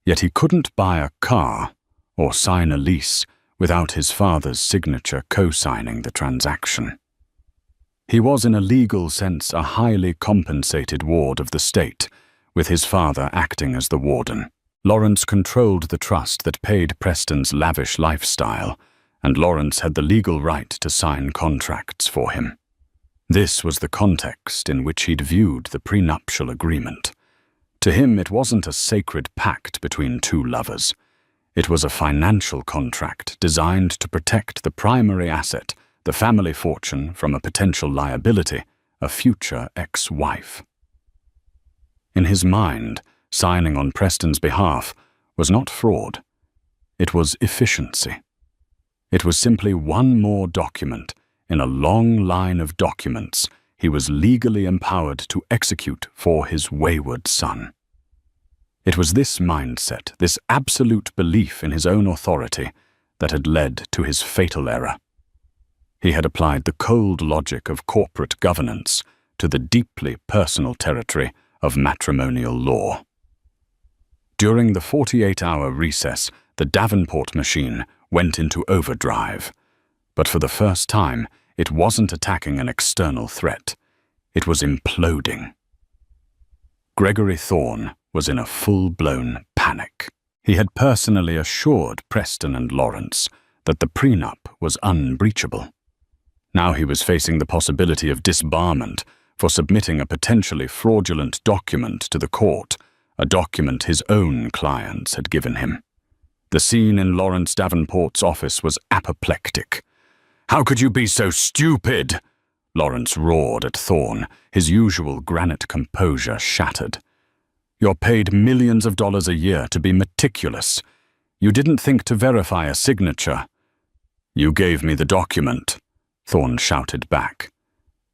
yet he couldn't buy a car or sign a lease without his father's signature co-signing the transaction. He was in a legal sense a highly compensated ward of the state, with his father acting as the warden. Lawrence controlled the trust that paid Preston's lavish lifestyle, and Lawrence had the legal right to sign contracts for him. This was the context in which he'd viewed the prenuptial agreement. To him, it wasn't a sacred pact between two lovers. It was a financial contract designed to protect the primary asset, the family fortune, from a potential liability, a future ex-wife. In his mind, signing on Preston's behalf was not fraud. It was efficiency. It was simply one more document in a long line of documents he was legally empowered to execute for his wayward son. It was this mindset, this absolute belief in his own authority, that had led to his fatal error. He had applied the cold logic of corporate governance to the deeply personal territory of matrimonial law. During the 48-hour recess, the Davenport machine went into overdrive. But for the first time, it wasn't attacking an external threat. It was imploding. Gregory Thorne was in a full-blown panic. He had personally assured Preston and Lawrence that the prenup was unbreachable. Now he was facing the possibility of disbarment for submitting a potentially fraudulent document to the court, a document his own clients had given him. The scene in Lawrence Davenport's office was apoplectic. "How could you be so stupid?" Lawrence roared at Thorne, his usual granite composure shattered. "You're paid millions of dollars a year to be meticulous. You didn't think to verify a signature." "You gave me the document," Thorne shouted back,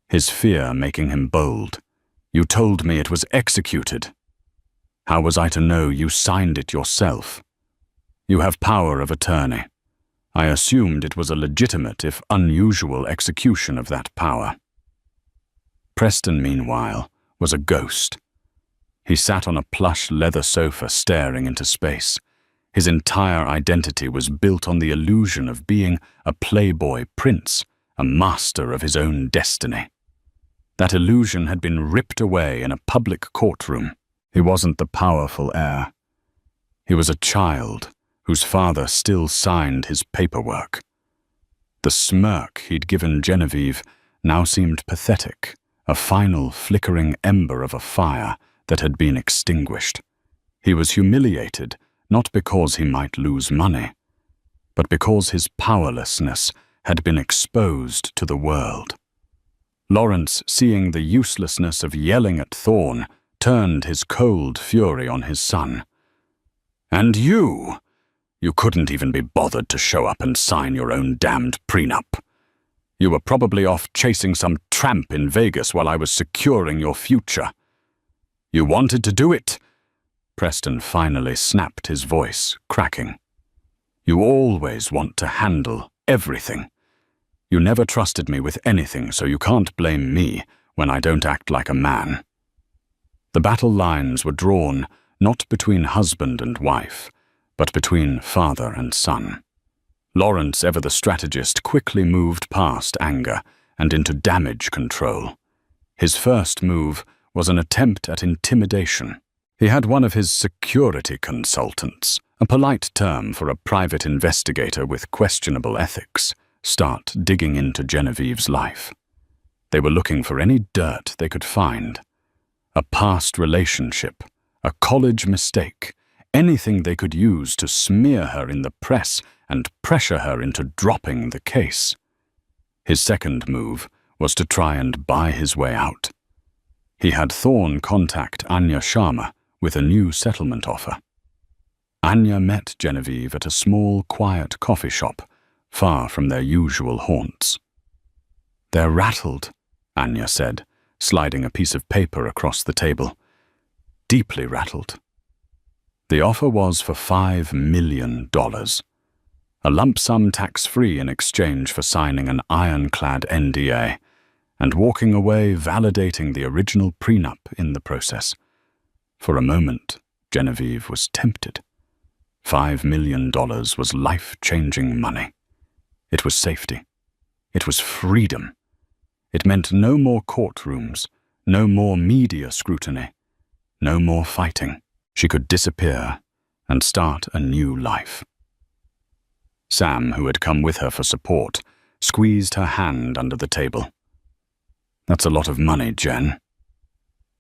his fear making him bold. "You told me it was executed. How was I to know you signed it yourself? You have power of attorney. I assumed it was a legitimate, if unusual, execution of that power." Preston, meanwhile, was a ghost. He sat on a plush leather sofa staring into space. His entire identity was built on the illusion of being a playboy prince, a master of his own destiny. That illusion had been ripped away in a public courtroom. He wasn't the powerful heir. He was a child whose father still signed his paperwork. The smirk he'd given Genevieve now seemed pathetic, a final flickering ember of a fire that had been extinguished. He was humiliated, not because he might lose money, but because his powerlessness had been exposed to the world. Lawrence, seeing the uselessness of yelling at Thorne, turned his cold fury on his son. "And you couldn't even be bothered to show up and sign your own damned prenup. You were probably off chasing some tramp in Vegas while I was securing your future. You wanted to do it." Preston finally snapped, his voice cracking. "You always want to handle everything. You never trusted me with anything, so you can't blame me when I don't act like a man." The battle lines were drawn not between husband and wife, but between father and son. Lawrence, ever the strategist, quickly moved past anger and into damage control. His first move was an attempt at intimidation. He had one of his security consultants, a polite term for a private investigator with questionable ethics, start digging into Genevieve's life. They were looking for any dirt they could find. A past relationship, a college mistake, anything they could use to smear her in the press and pressure her into dropping the case. His second move was to try and buy his way out. He had Thorne contact Anya Sharma with a new settlement offer. Anya met Genevieve at a small, quiet coffee shop, far from their usual haunts. "They're rattled," Anya said, sliding a piece of paper across the table. "Deeply rattled." The offer was for $5 million, a lump sum tax-free in exchange for signing an ironclad NDA, and walking away validating the original prenup in the process. For a moment, Genevieve was tempted. $5 million was life-changing money. It was safety. It was freedom. It meant no more courtrooms, no more media scrutiny, no more fighting. She could disappear and start a new life. Sam, who had come with her for support, squeezed her hand under the table. "That's a lot of money, Jen."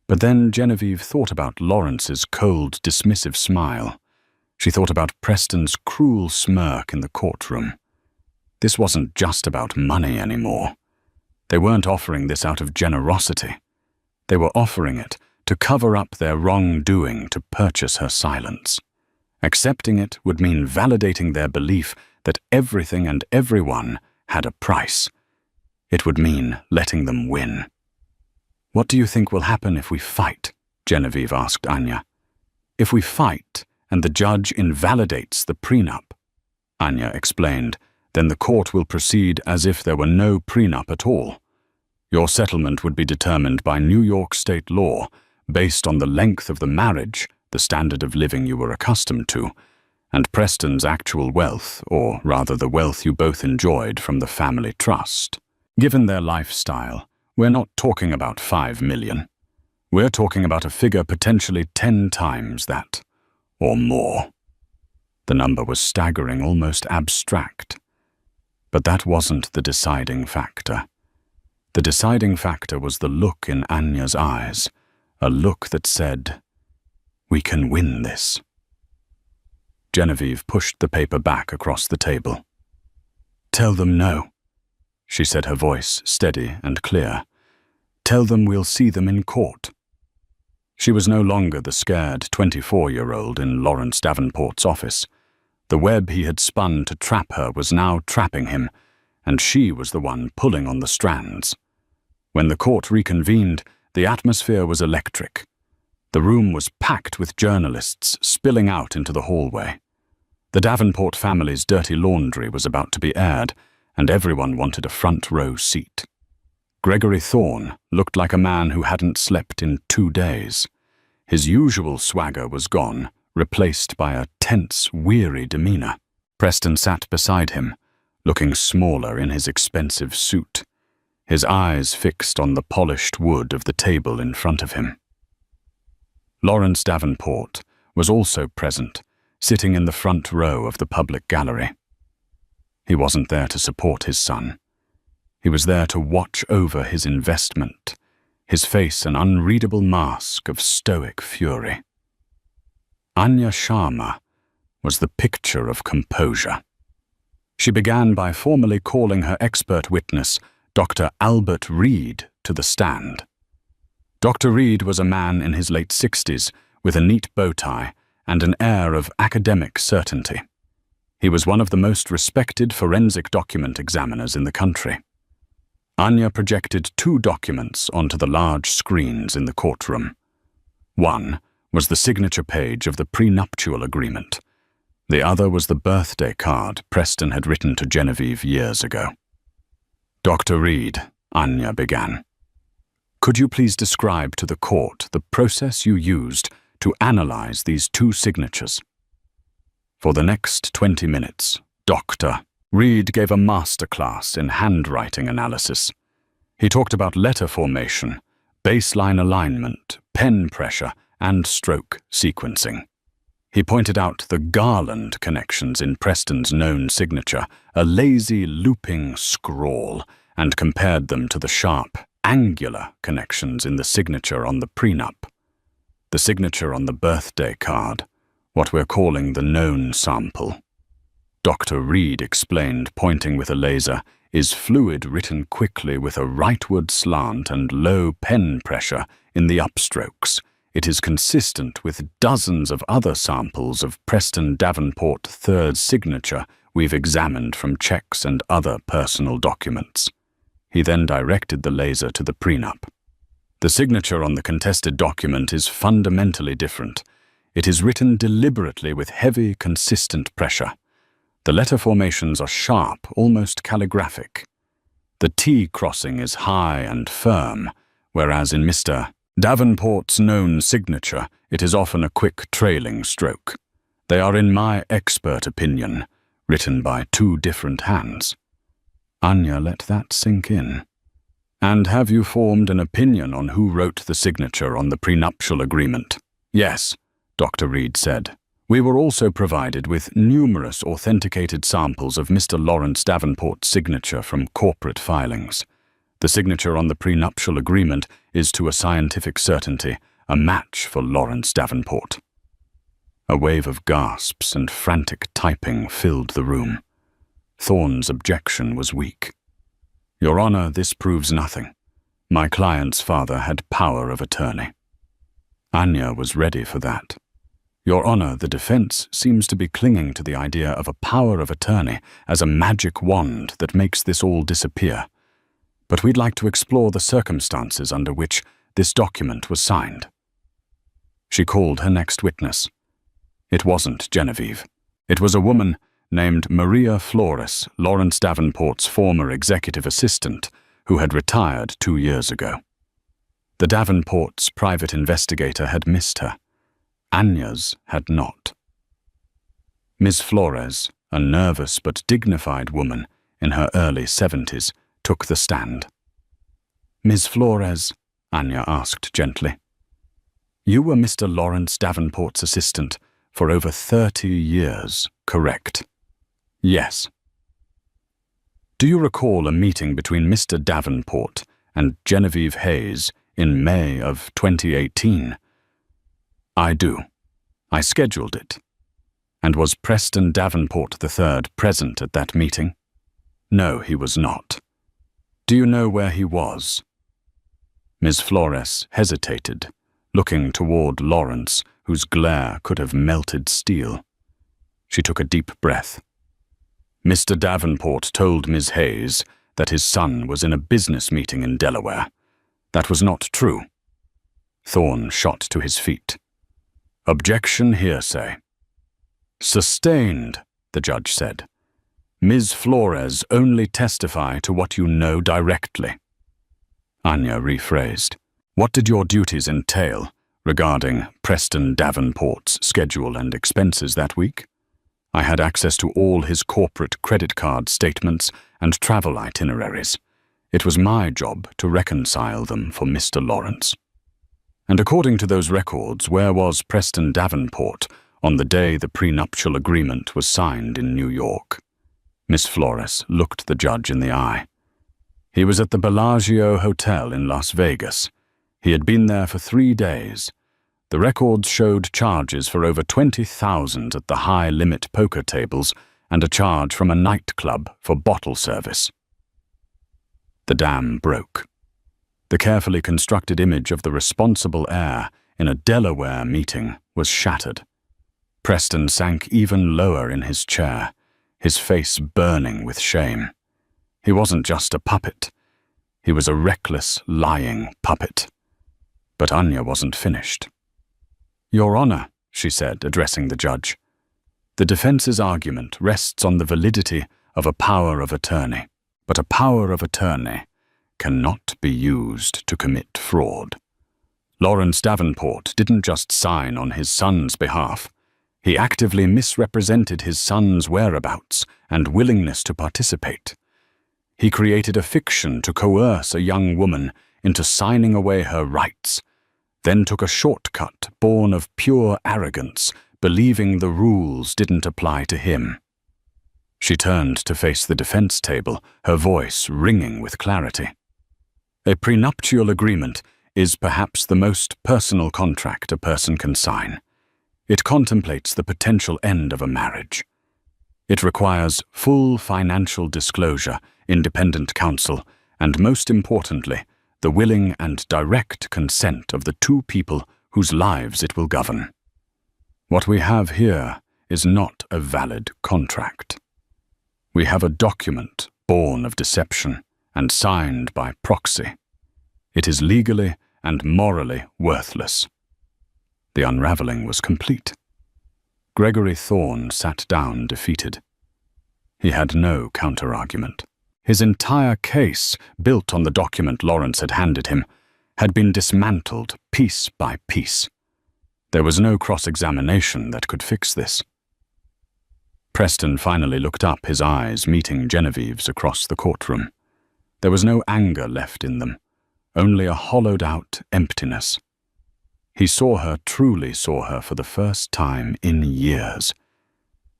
But then Genevieve thought about Lawrence's cold, dismissive smile. She thought about Preston's cruel smirk in the courtroom. This wasn't just about money anymore. They weren't offering this out of generosity. They were offering it to cover up their wrongdoing, to purchase her silence. Accepting it would mean validating their belief that everything and everyone had a price. It would mean letting them win. "What do you think will happen if we fight?" Genevieve asked Anya. "If we fight and the judge invalidates the prenup," Anya explained, "then the court will proceed as if there were no prenup at all. Your settlement would be determined by New York state law based on the length of the marriage, the standard of living you were accustomed to, and Preston's actual wealth, or rather the wealth you both enjoyed from the family trust. Given their lifestyle, we're not talking about 5 million. We're talking about a figure potentially 10 times that, or more. The number was staggering, almost abstract. But that wasn't the deciding factor. The deciding factor was the look in Anya's eyes, a look that said, "We can win this." Genevieve pushed the paper back across the table. "Tell them no," she said, her voice steady and clear. "Tell them we'll see them in court." She was no longer the scared 24-year-old in Lawrence Davenport's office. The web he had spun to trap her was now trapping him, and she was the one pulling on the strands. When the court reconvened, the atmosphere was electric. The room was packed with journalists spilling out into the hallway. The Davenport family's dirty laundry was about to be aired, and everyone wanted a front-row seat. Gregory Thorne looked like a man who hadn't slept in 2 days. His usual swagger was gone, replaced by a tense, weary demeanor. Preston sat beside him, looking smaller in his expensive suit, his eyes fixed on the polished wood of the table in front of him. Lawrence Davenport was also present, sitting in the front row of the public gallery. He wasn't there to support his son. He was there to watch over his investment, his face an unreadable mask of stoic fury. Anya Sharma was the picture of composure. She began by formally calling her expert witness, Dr. Albert Reed, to the stand. Dr. Reed was a man in his late 60s with a neat bow tie and an air of academic certainty. He was one of the most respected forensic document examiners in the country. Anya projected 2 documents onto the large screens in the courtroom. One was the signature page of the prenuptial agreement. The other was the birthday card Preston had written to Genevieve years ago. "Dr. Reed," Anya began, "could you please describe to the court the process you used to analyze these 2 signatures?" For the next 20 minutes, Dr. Reed gave a masterclass in handwriting analysis. He talked about letter formation, baseline alignment, pen pressure, and stroke sequencing. He pointed out the garland connections in Preston's known signature, a lazy, looping scrawl, and compared them to the sharp, angular connections in the signature on the prenup. The signature on the birthday card, what we're calling the known sample. Dr. Reed explained, pointing with a laser, is fluid written quickly with a rightward slant and low pen pressure in the upstrokes. It is consistent with dozens of other samples of Preston Davenport third signature we've examined from checks and other personal documents. He then directed the laser to the prenup. The signature on the contested document is fundamentally different. It is written deliberately with heavy, consistent pressure. The letter formations are sharp, almost calligraphic. The T crossing is high and firm, whereas in Mr. Davenport's known signature, it is often a quick trailing stroke. They are, in my expert opinion, written by 2 different hands. Anya let that sink in. "And have you formed an opinion on who wrote the signature on the prenuptial agreement?" "Yes," Dr. Reed said. "We were also provided with numerous authenticated samples of Mr. Lawrence Davenport's signature from corporate filings. The signature on the prenuptial agreement is, to a scientific certainty, a match for Lawrence Davenport." A wave of gasps and frantic typing filled the room. Thorne's objection was weak. "Your Honor, this proves nothing. My client's father had power of attorney." Anya was ready for that. "Your Honor, the defense seems to be clinging to the idea of a power of attorney as a magic wand that makes this all disappear. But we'd like to explore the circumstances under which this document was signed." She called her next witness. It wasn't Genevieve. It was a woman named Maria Flores, Lawrence Davenport's former executive assistant, who had retired 2 years ago. The Davenport's private investigator had missed her. Anya's had not. Miss Flores, a nervous but dignified woman in her early 70s, took the stand. "Miss Flores," Anya asked gently, "you were Mr. Lawrence Davenport's assistant for over 30 years, correct?" "Yes." "Do you recall a meeting between Mr. Davenport and Genevieve Hayes in May of 2018? "I do. I scheduled it." "And was Preston Davenport III present at that meeting?" "No, he was not." "Do you know where he was?" Ms. Flores hesitated, looking toward Lawrence, whose glare could have melted steel. She took a deep breath. "Mr. Davenport told Ms. Hayes that his son was in a business meeting in Delaware. That was not true." Thorne shot to his feet. "Objection hearsay." "Sustained," the judge said. "Ms. Flores, only testify to what you know directly." Anya rephrased. "What did your duties entail regarding Preston Davenport's schedule and expenses that week?" "I had access to all his corporate credit card statements and travel itineraries. It was my job to reconcile them for Mr. Lawrence." "And according to those records, where was Preston Davenport on the day the prenuptial agreement was signed in New York?" Miss Flores looked the judge in the eye. "He was at the Bellagio Hotel in Las Vegas. He had been there for 3 days. The records showed charges for over $20,000 at the high-limit poker tables and a charge from a nightclub for bottle service." The dam broke. The carefully constructed image of the responsible heir in a Delaware meeting was shattered. Preston sank even lower in his chair, his face burning with shame. He wasn't just a puppet. He was a reckless, lying puppet. But Anya wasn't finished. "Your Honor," she said, addressing the judge, "the defense's argument rests on the validity of a power of attorney, but a power of attorney cannot be used to commit fraud. Lawrence Davenport didn't just sign on his son's behalf. He actively misrepresented his son's whereabouts and willingness to participate. He created a fiction to coerce a young woman into signing away her rights, then took a shortcut born of pure arrogance, believing the rules didn't apply to him." She turned to face the defense table, her voice ringing with clarity. "A prenuptial agreement is perhaps the most personal contract a person can sign. It contemplates the potential end of a marriage. It requires full financial disclosure, independent counsel, and most importantly, the willing and direct consent of the two people whose lives it will govern. What we have here is not a valid contract. We have a document born of deception and signed by proxy. It is legally and morally worthless." The unraveling was complete. Gregory Thorne sat down defeated. He had no counter-argument. His entire case, built on the document Lawrence had handed him, had been dismantled piece by piece. There was no cross-examination that could fix this. Preston finally looked up, his eyes meeting Genevieve's across the courtroom. There was no anger left in them, only a hollowed-out emptiness. He truly saw her for the first time in years.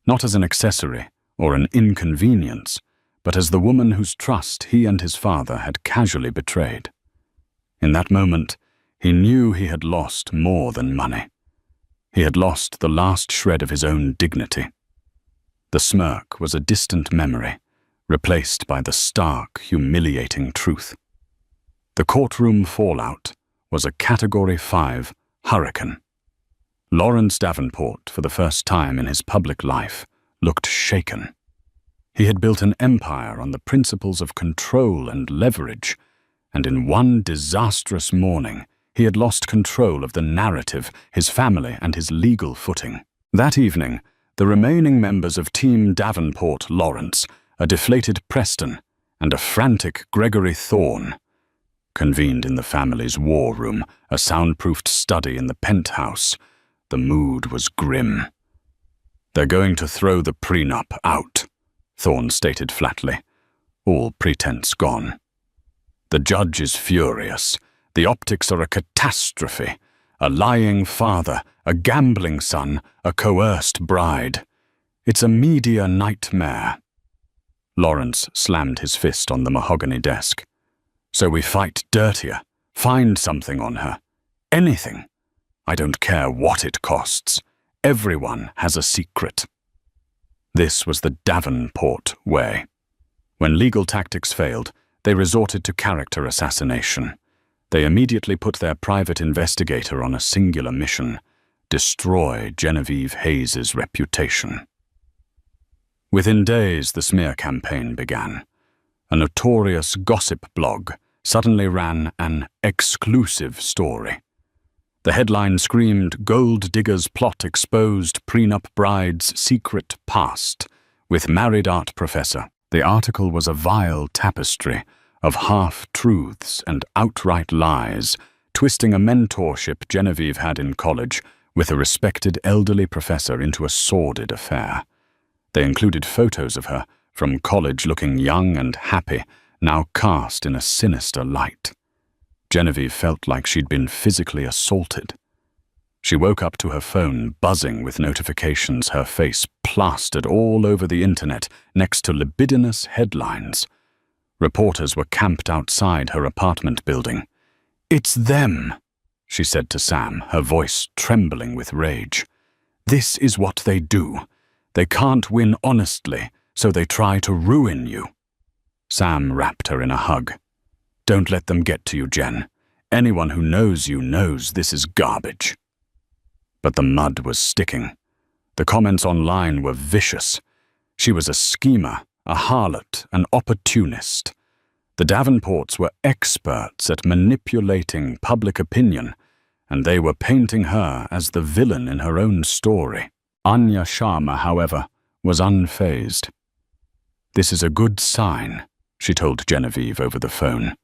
Not as an accessory or an inconvenience, but as the woman whose trust he and his father had casually betrayed. In that moment, he knew he had lost more than money. He had lost the last shred of his own dignity. The smirk was a distant memory, replaced by the stark, humiliating truth. The courtroom fallout was a Category 5 hurricane. Lawrence Davenport, for the first time in his public life, looked shaken. He had built an empire on the principles of control and leverage, and in one disastrous morning, he had lost control of the narrative, his family, and his legal footing. That evening, the remaining members of Team Davenport Lawrence, a deflated Preston, and a frantic Gregory Thorne, convened in the family's war room, a soundproofed study in the penthouse, The mood was grim. "They're going to throw the prenup out," Thorne stated flatly, all pretense gone. "The judge is furious. The optics are a catastrophe. A lying father, a gambling son, a coerced bride. It's a media nightmare." Lawrence slammed his fist on the mahogany desk. "So we fight dirtier, find something on her. Anything. I don't care what it costs. Everyone has a secret." This was the Davenport way. When legal tactics failed, they resorted to character assassination. They immediately put their private investigator on a singular mission: destroy Genevieve Hayes's reputation. Within days, the smear campaign began. A notorious gossip blog suddenly ran an exclusive story. The headline screamed, "Gold Digger's Plot Exposed, Prenup Bride's Secret Past," with married art professor. The article was a vile tapestry of half-truths and outright lies, twisting a mentorship Genevieve had in college with a respected elderly professor into a sordid affair. They included photos of her, from college looking young and happy, now cast in a sinister light. Genevieve felt like she'd been physically assaulted. She woke up to her phone buzzing with notifications, her face plastered all over the internet next to libidinous headlines. Reporters were camped outside her apartment building. "It's them," she said to Sam, her voice trembling with rage. "This is what they do. They can't win honestly, so they try to ruin you." Sam wrapped her in a hug. "Don't let them get to you, Jen. Anyone who knows you knows this is garbage." But the mud was sticking. The comments online were vicious. She was a schemer, a harlot, an opportunist. The Davenports were experts at manipulating public opinion, and they were painting her as the villain in her own story. Anya Sharma, however, was unfazed. "This is a good sign," she told Genevieve over the phone.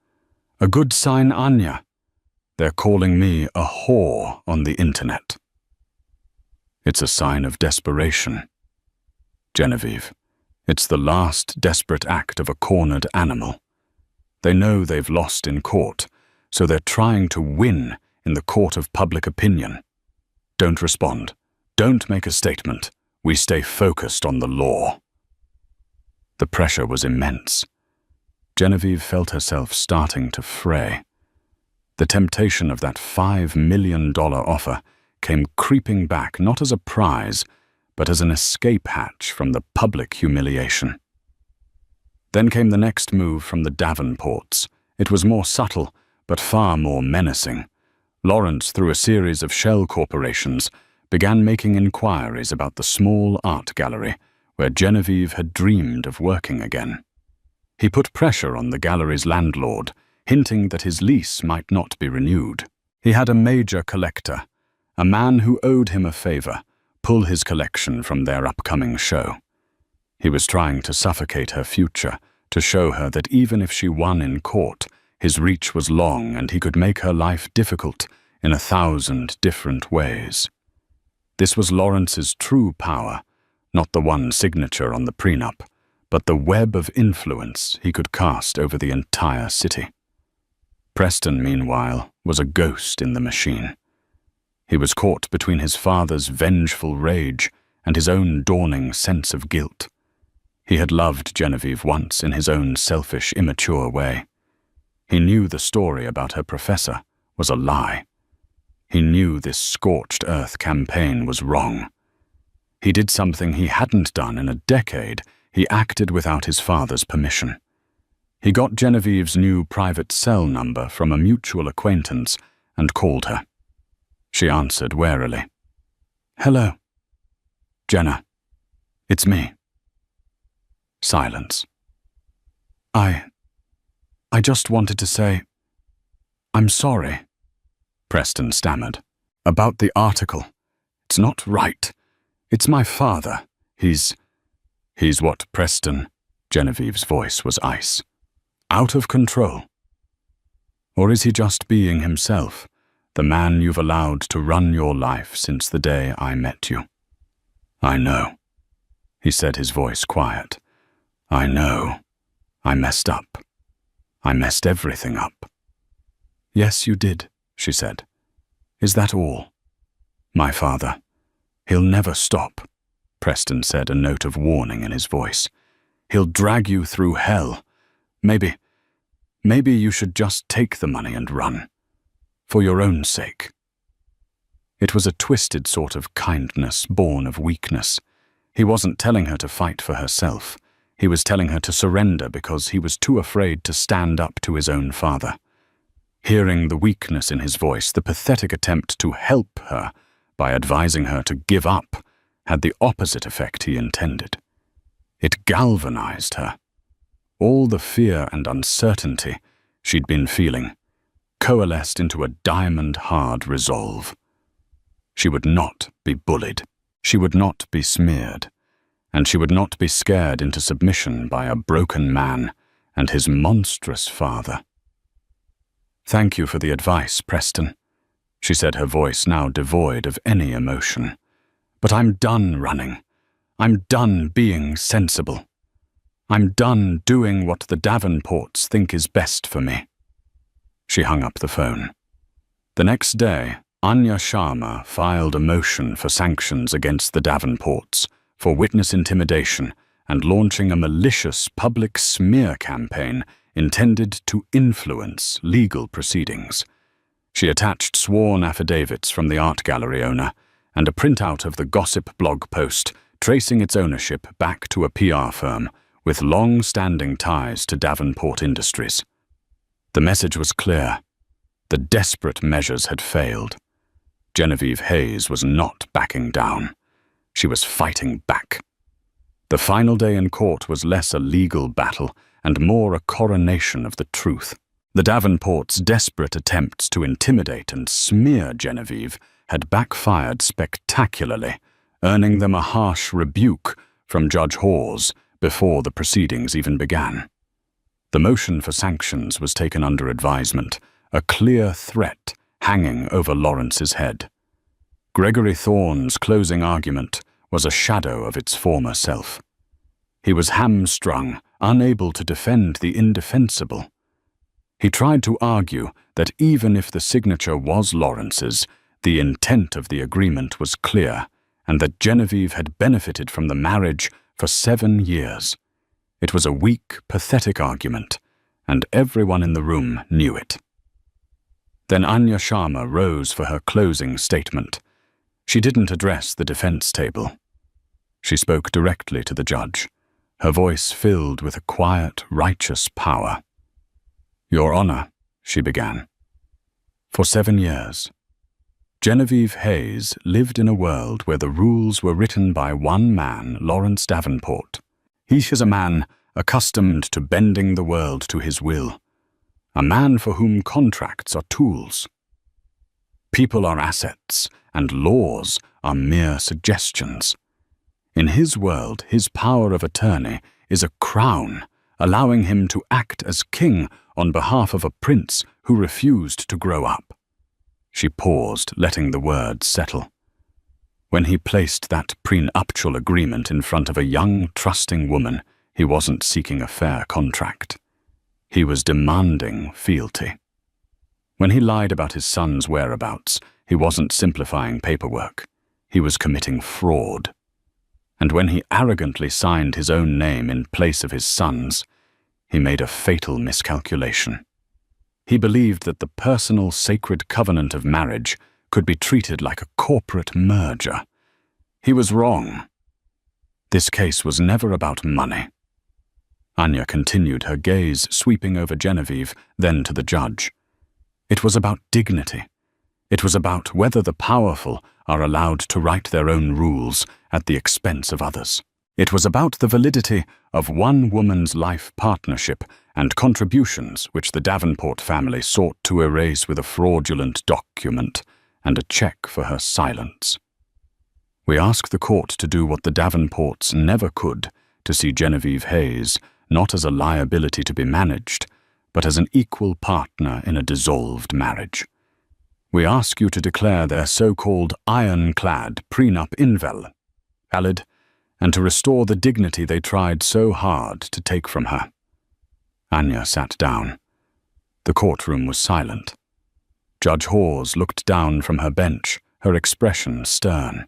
"A good sign, Anya. They're calling me a whore on the internet." "It's a sign of desperation. Genevieve, it's the last desperate act of a cornered animal. They know they've lost in court, so they're trying to win in the court of public opinion. Don't respond. Don't make a statement. We stay focused on the law." The pressure was immense. Genevieve felt herself starting to fray. The temptation of that $5 million offer came creeping back not as a prize, but as an escape hatch from the public humiliation. Then came the next move from the Davenports. It was more subtle, but far more menacing. Lawrence, through a series of shell corporations, began making inquiries about the small art gallery where Genevieve had dreamed of working again. He put pressure on the gallery's landlord, hinting that his lease might not be renewed. He had a major collector, a man who owed him a favor, pull his collection from their upcoming show. He was trying to suffocate her future, to show her that even if she won in court, his reach was long and he could make her life difficult in 1,000 different ways. This was Lawrence's true power, not the one signature on the prenup, but the web of influence he could cast over the entire city. Preston, meanwhile, was a ghost in the machine. He was caught between his father's vengeful rage and his own dawning sense of guilt. He had loved Genevieve once in his own selfish, immature way. He knew the story about her professor was a lie. He knew this scorched earth campaign was wrong. He did something he hadn't done in a decade. He acted without his father's permission. He got Genevieve's new private cell number from a mutual acquaintance and called her. She answered warily. "Hello. Jenna. It's me." Silence. I just wanted to say, I'm sorry," Preston stammered. "About the article. It's not right. It's my father. He's what, Preston?" Genevieve's voice was ice. "Out of control. Or is he just being himself, the man you've allowed to run your life since the day I met you. I know, he said, his voice quiet. I know. I messed up. I messed everything up. Yes, you did, she said. Is that all? My father. He'll never stop, Preston said, a note of warning in his voice. He'll drag you through hell. Maybe you should just take the money and run. For your own sake. It was a twisted sort of kindness born of weakness. He wasn't telling her to fight for herself. He was telling her to surrender because he was too afraid to stand up to his own father. Hearing the weakness in his voice, the pathetic attempt to help her by advising her to give up had the opposite effect he intended. It galvanized her. All the fear and uncertainty she'd been feeling coalesced into a diamond-hard resolve. She would not be bullied. She would not be smeared. And she would not be scared into submission by a broken man and his monstrous father. Thank you for the advice, Preston, she said, her voice now devoid of any emotion. But I'm done running. I'm done being sensible. I'm done doing what the Davenports think is best for me. She hung up the phone. The next day, Anya Sharma filed a motion for sanctions against the Davenports for witness intimidation and launching a malicious public smear campaign intended to influence legal proceedings. She attached sworn affidavits from the art gallery owner and a printout of the gossip blog post tracing its ownership back to a PR firm with long-standing ties to Davenport Industries. The message was clear. The desperate measures had failed. Genevieve Hayes was not backing down. She was fighting back. The final day in court was less a legal battle and more a coronation of the truth. The Davenports' desperate attempts to intimidate and smear Genevieve had backfired spectacularly, earning them a harsh rebuke from Judge Hawes before the proceedings even began. The motion for sanctions was taken under advisement, a clear threat hanging over Lawrence's head. Gregory Thorne's closing argument was a shadow of its former self. He was hamstrung, unable to defend the indefensible. He tried to argue that even if the signature was Lawrence's, the intent of the agreement was clear, and that Genevieve had benefited from the marriage for 7 years. It was a weak, pathetic argument, and everyone in the room knew it. Then Anya Sharma rose for her closing statement. She didn't address the defense table. She spoke directly to the judge, her voice filled with a quiet, righteous power. Your Honor, she began. For 7 years, Genevieve Hayes lived in a world where the rules were written by one man, Lawrence Davenport. He is a man accustomed to bending the world to his will, a man for whom contracts are tools. People are assets, and laws are mere suggestions. In his world, his power of attorney is a crown, allowing him to act as king on behalf of a prince who refused to grow up. She paused, letting the words settle. When he placed that prenuptial agreement in front of a young, trusting woman, he wasn't seeking a fair contract. He was demanding fealty. When he lied about his son's whereabouts, he wasn't simplifying paperwork. He was committing fraud. And when he arrogantly signed his own name in place of his son's, he made a fatal miscalculation. He believed that the personal sacred covenant of marriage could be treated like a corporate merger. He was wrong. This case was never about money. Anya continued, her gaze sweeping over Genevieve, then to the judge. It was about dignity. It was about whether the powerful are allowed to write their own rules at the expense of others. It was about the validity of one woman's life partnership and contributions which the Davenport family sought to erase with a fraudulent document and a check for her silence. We ask the court to do what the Davenports never could, to see Genevieve Hayes not as a liability to be managed, but as an equal partner in a dissolved marriage. We ask you to declare their so-called ironclad prenup invalid, and to restore the dignity they tried so hard to take from her." Anya sat down. The courtroom was silent. Judge Hawes looked down from her bench, her expression stern.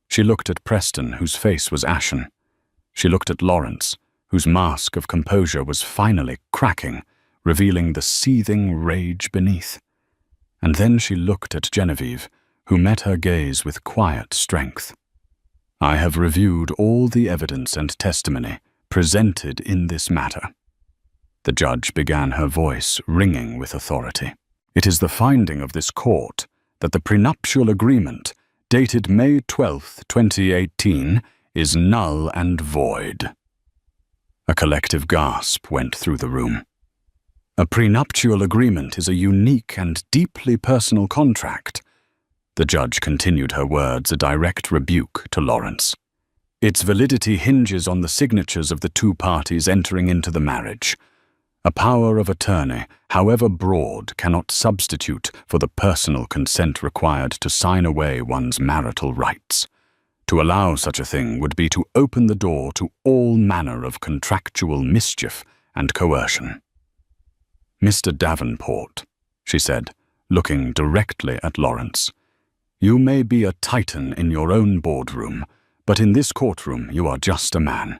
She looked at Preston, whose face was ashen. She looked at Lawrence, whose mask of composure was finally cracking, revealing the seething rage beneath. And then she looked at Genevieve, who met her gaze with quiet strength. "I have reviewed all the evidence and testimony presented in this matter." The judge began, her voice ringing with authority. "It is the finding of this court that the prenuptial agreement, dated May 12, 2018, is null and void." A collective gasp went through the room. "A prenuptial agreement is a unique and deeply personal contract." The judge continued her words, a direct rebuke to Lawrence. "Its validity hinges on the signatures of the two parties entering into the marriage. A power of attorney, however broad, cannot substitute for the personal consent required to sign away one's marital rights. To allow such a thing would be to open the door to all manner of contractual mischief and coercion." "Mr. Davenport," she said, looking directly at Lawrence, "you may be a titan in your own boardroom, but in this courtroom you are just a man.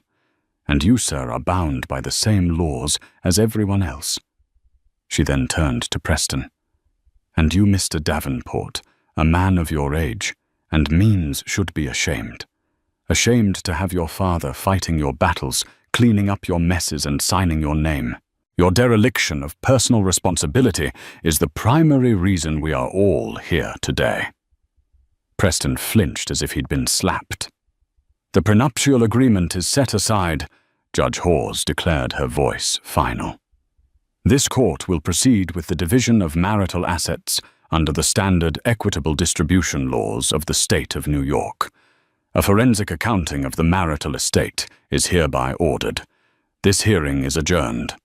And you, sir, are bound by the same laws as everyone else." She then turned to Preston. "And you, Mr. Davenport, a man of your age, and means should be ashamed. Ashamed to have your father fighting your battles, cleaning up your messes and signing your name. Your dereliction of personal responsibility is the primary reason we are all here today." Preston flinched as if he'd been slapped. "The prenuptial agreement is set aside," Judge Hawes declared, her voice final. "This court will proceed with the division of marital assets under the standard equitable distribution laws of the state of New York. A forensic accounting of the marital estate is hereby ordered. This hearing is adjourned."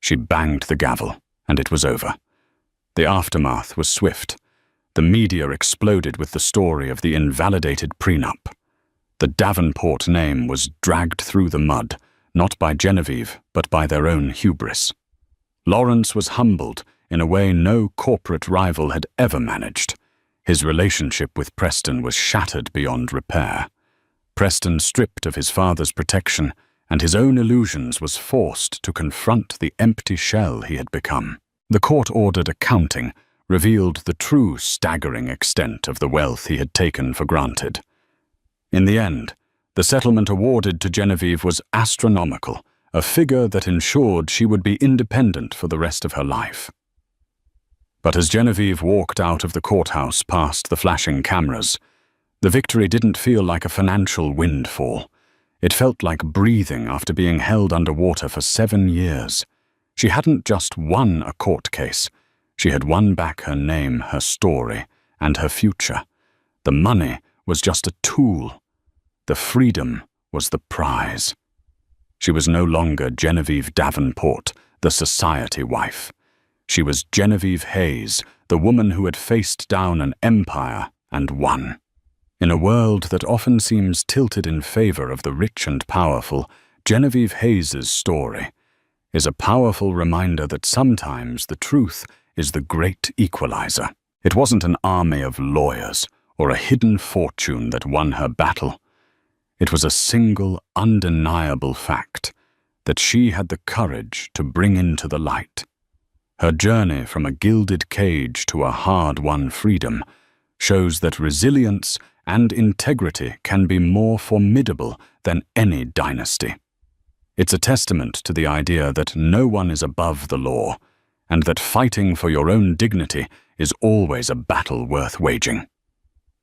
She banged the gavel, and it was over. The aftermath was swift. The media exploded with the story of the invalidated prenup. The Davenport name was dragged through the mud, not by Genevieve, but by their own hubris. Lawrence was humbled in a way no corporate rival had ever managed. His relationship with Preston was shattered beyond repair. Preston, stripped of his father's protection and his own illusions, was forced to confront the empty shell he had become. The court-ordered accounting revealed the true staggering extent of the wealth he had taken for granted. In the end, the settlement awarded to Genevieve was astronomical, a figure that ensured she would be independent for the rest of her life. But as Genevieve walked out of the courthouse past the flashing cameras, the victory didn't feel like a financial windfall. It felt like breathing after being held underwater for 7 years. She hadn't just won a court case. She had won back her name, her story, and her future. The money was just a tool. The freedom was the prize. She was no longer Genevieve Davenport, the society wife. She was Genevieve Hayes, the woman who had faced down an empire and won. In a world that often seems tilted in favor of the rich and powerful, Genevieve Hayes's story is a powerful reminder that sometimes the truth is the great equalizer. It wasn't an army of lawyers or a hidden fortune that won her battle. It was a single, undeniable fact that she had the courage to bring into the light. Her journey from a gilded cage to a hard-won freedom shows that resilience and integrity can be more formidable than any dynasty. It's a testament to the idea that no one is above the law, and that fighting for your own dignity is always a battle worth waging.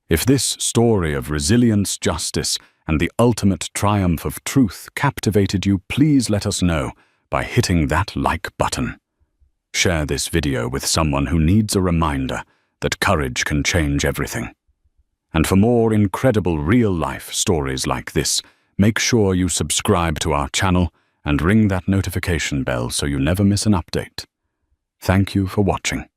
If this story of resilience, justice, and the ultimate triumph of truth captivated you, please let us know by hitting that like button. Share this video with someone who needs a reminder that courage can change everything. And for more incredible real-life stories like this, make sure you subscribe to our channel and ring that notification bell so you never miss an update. Thank you for watching.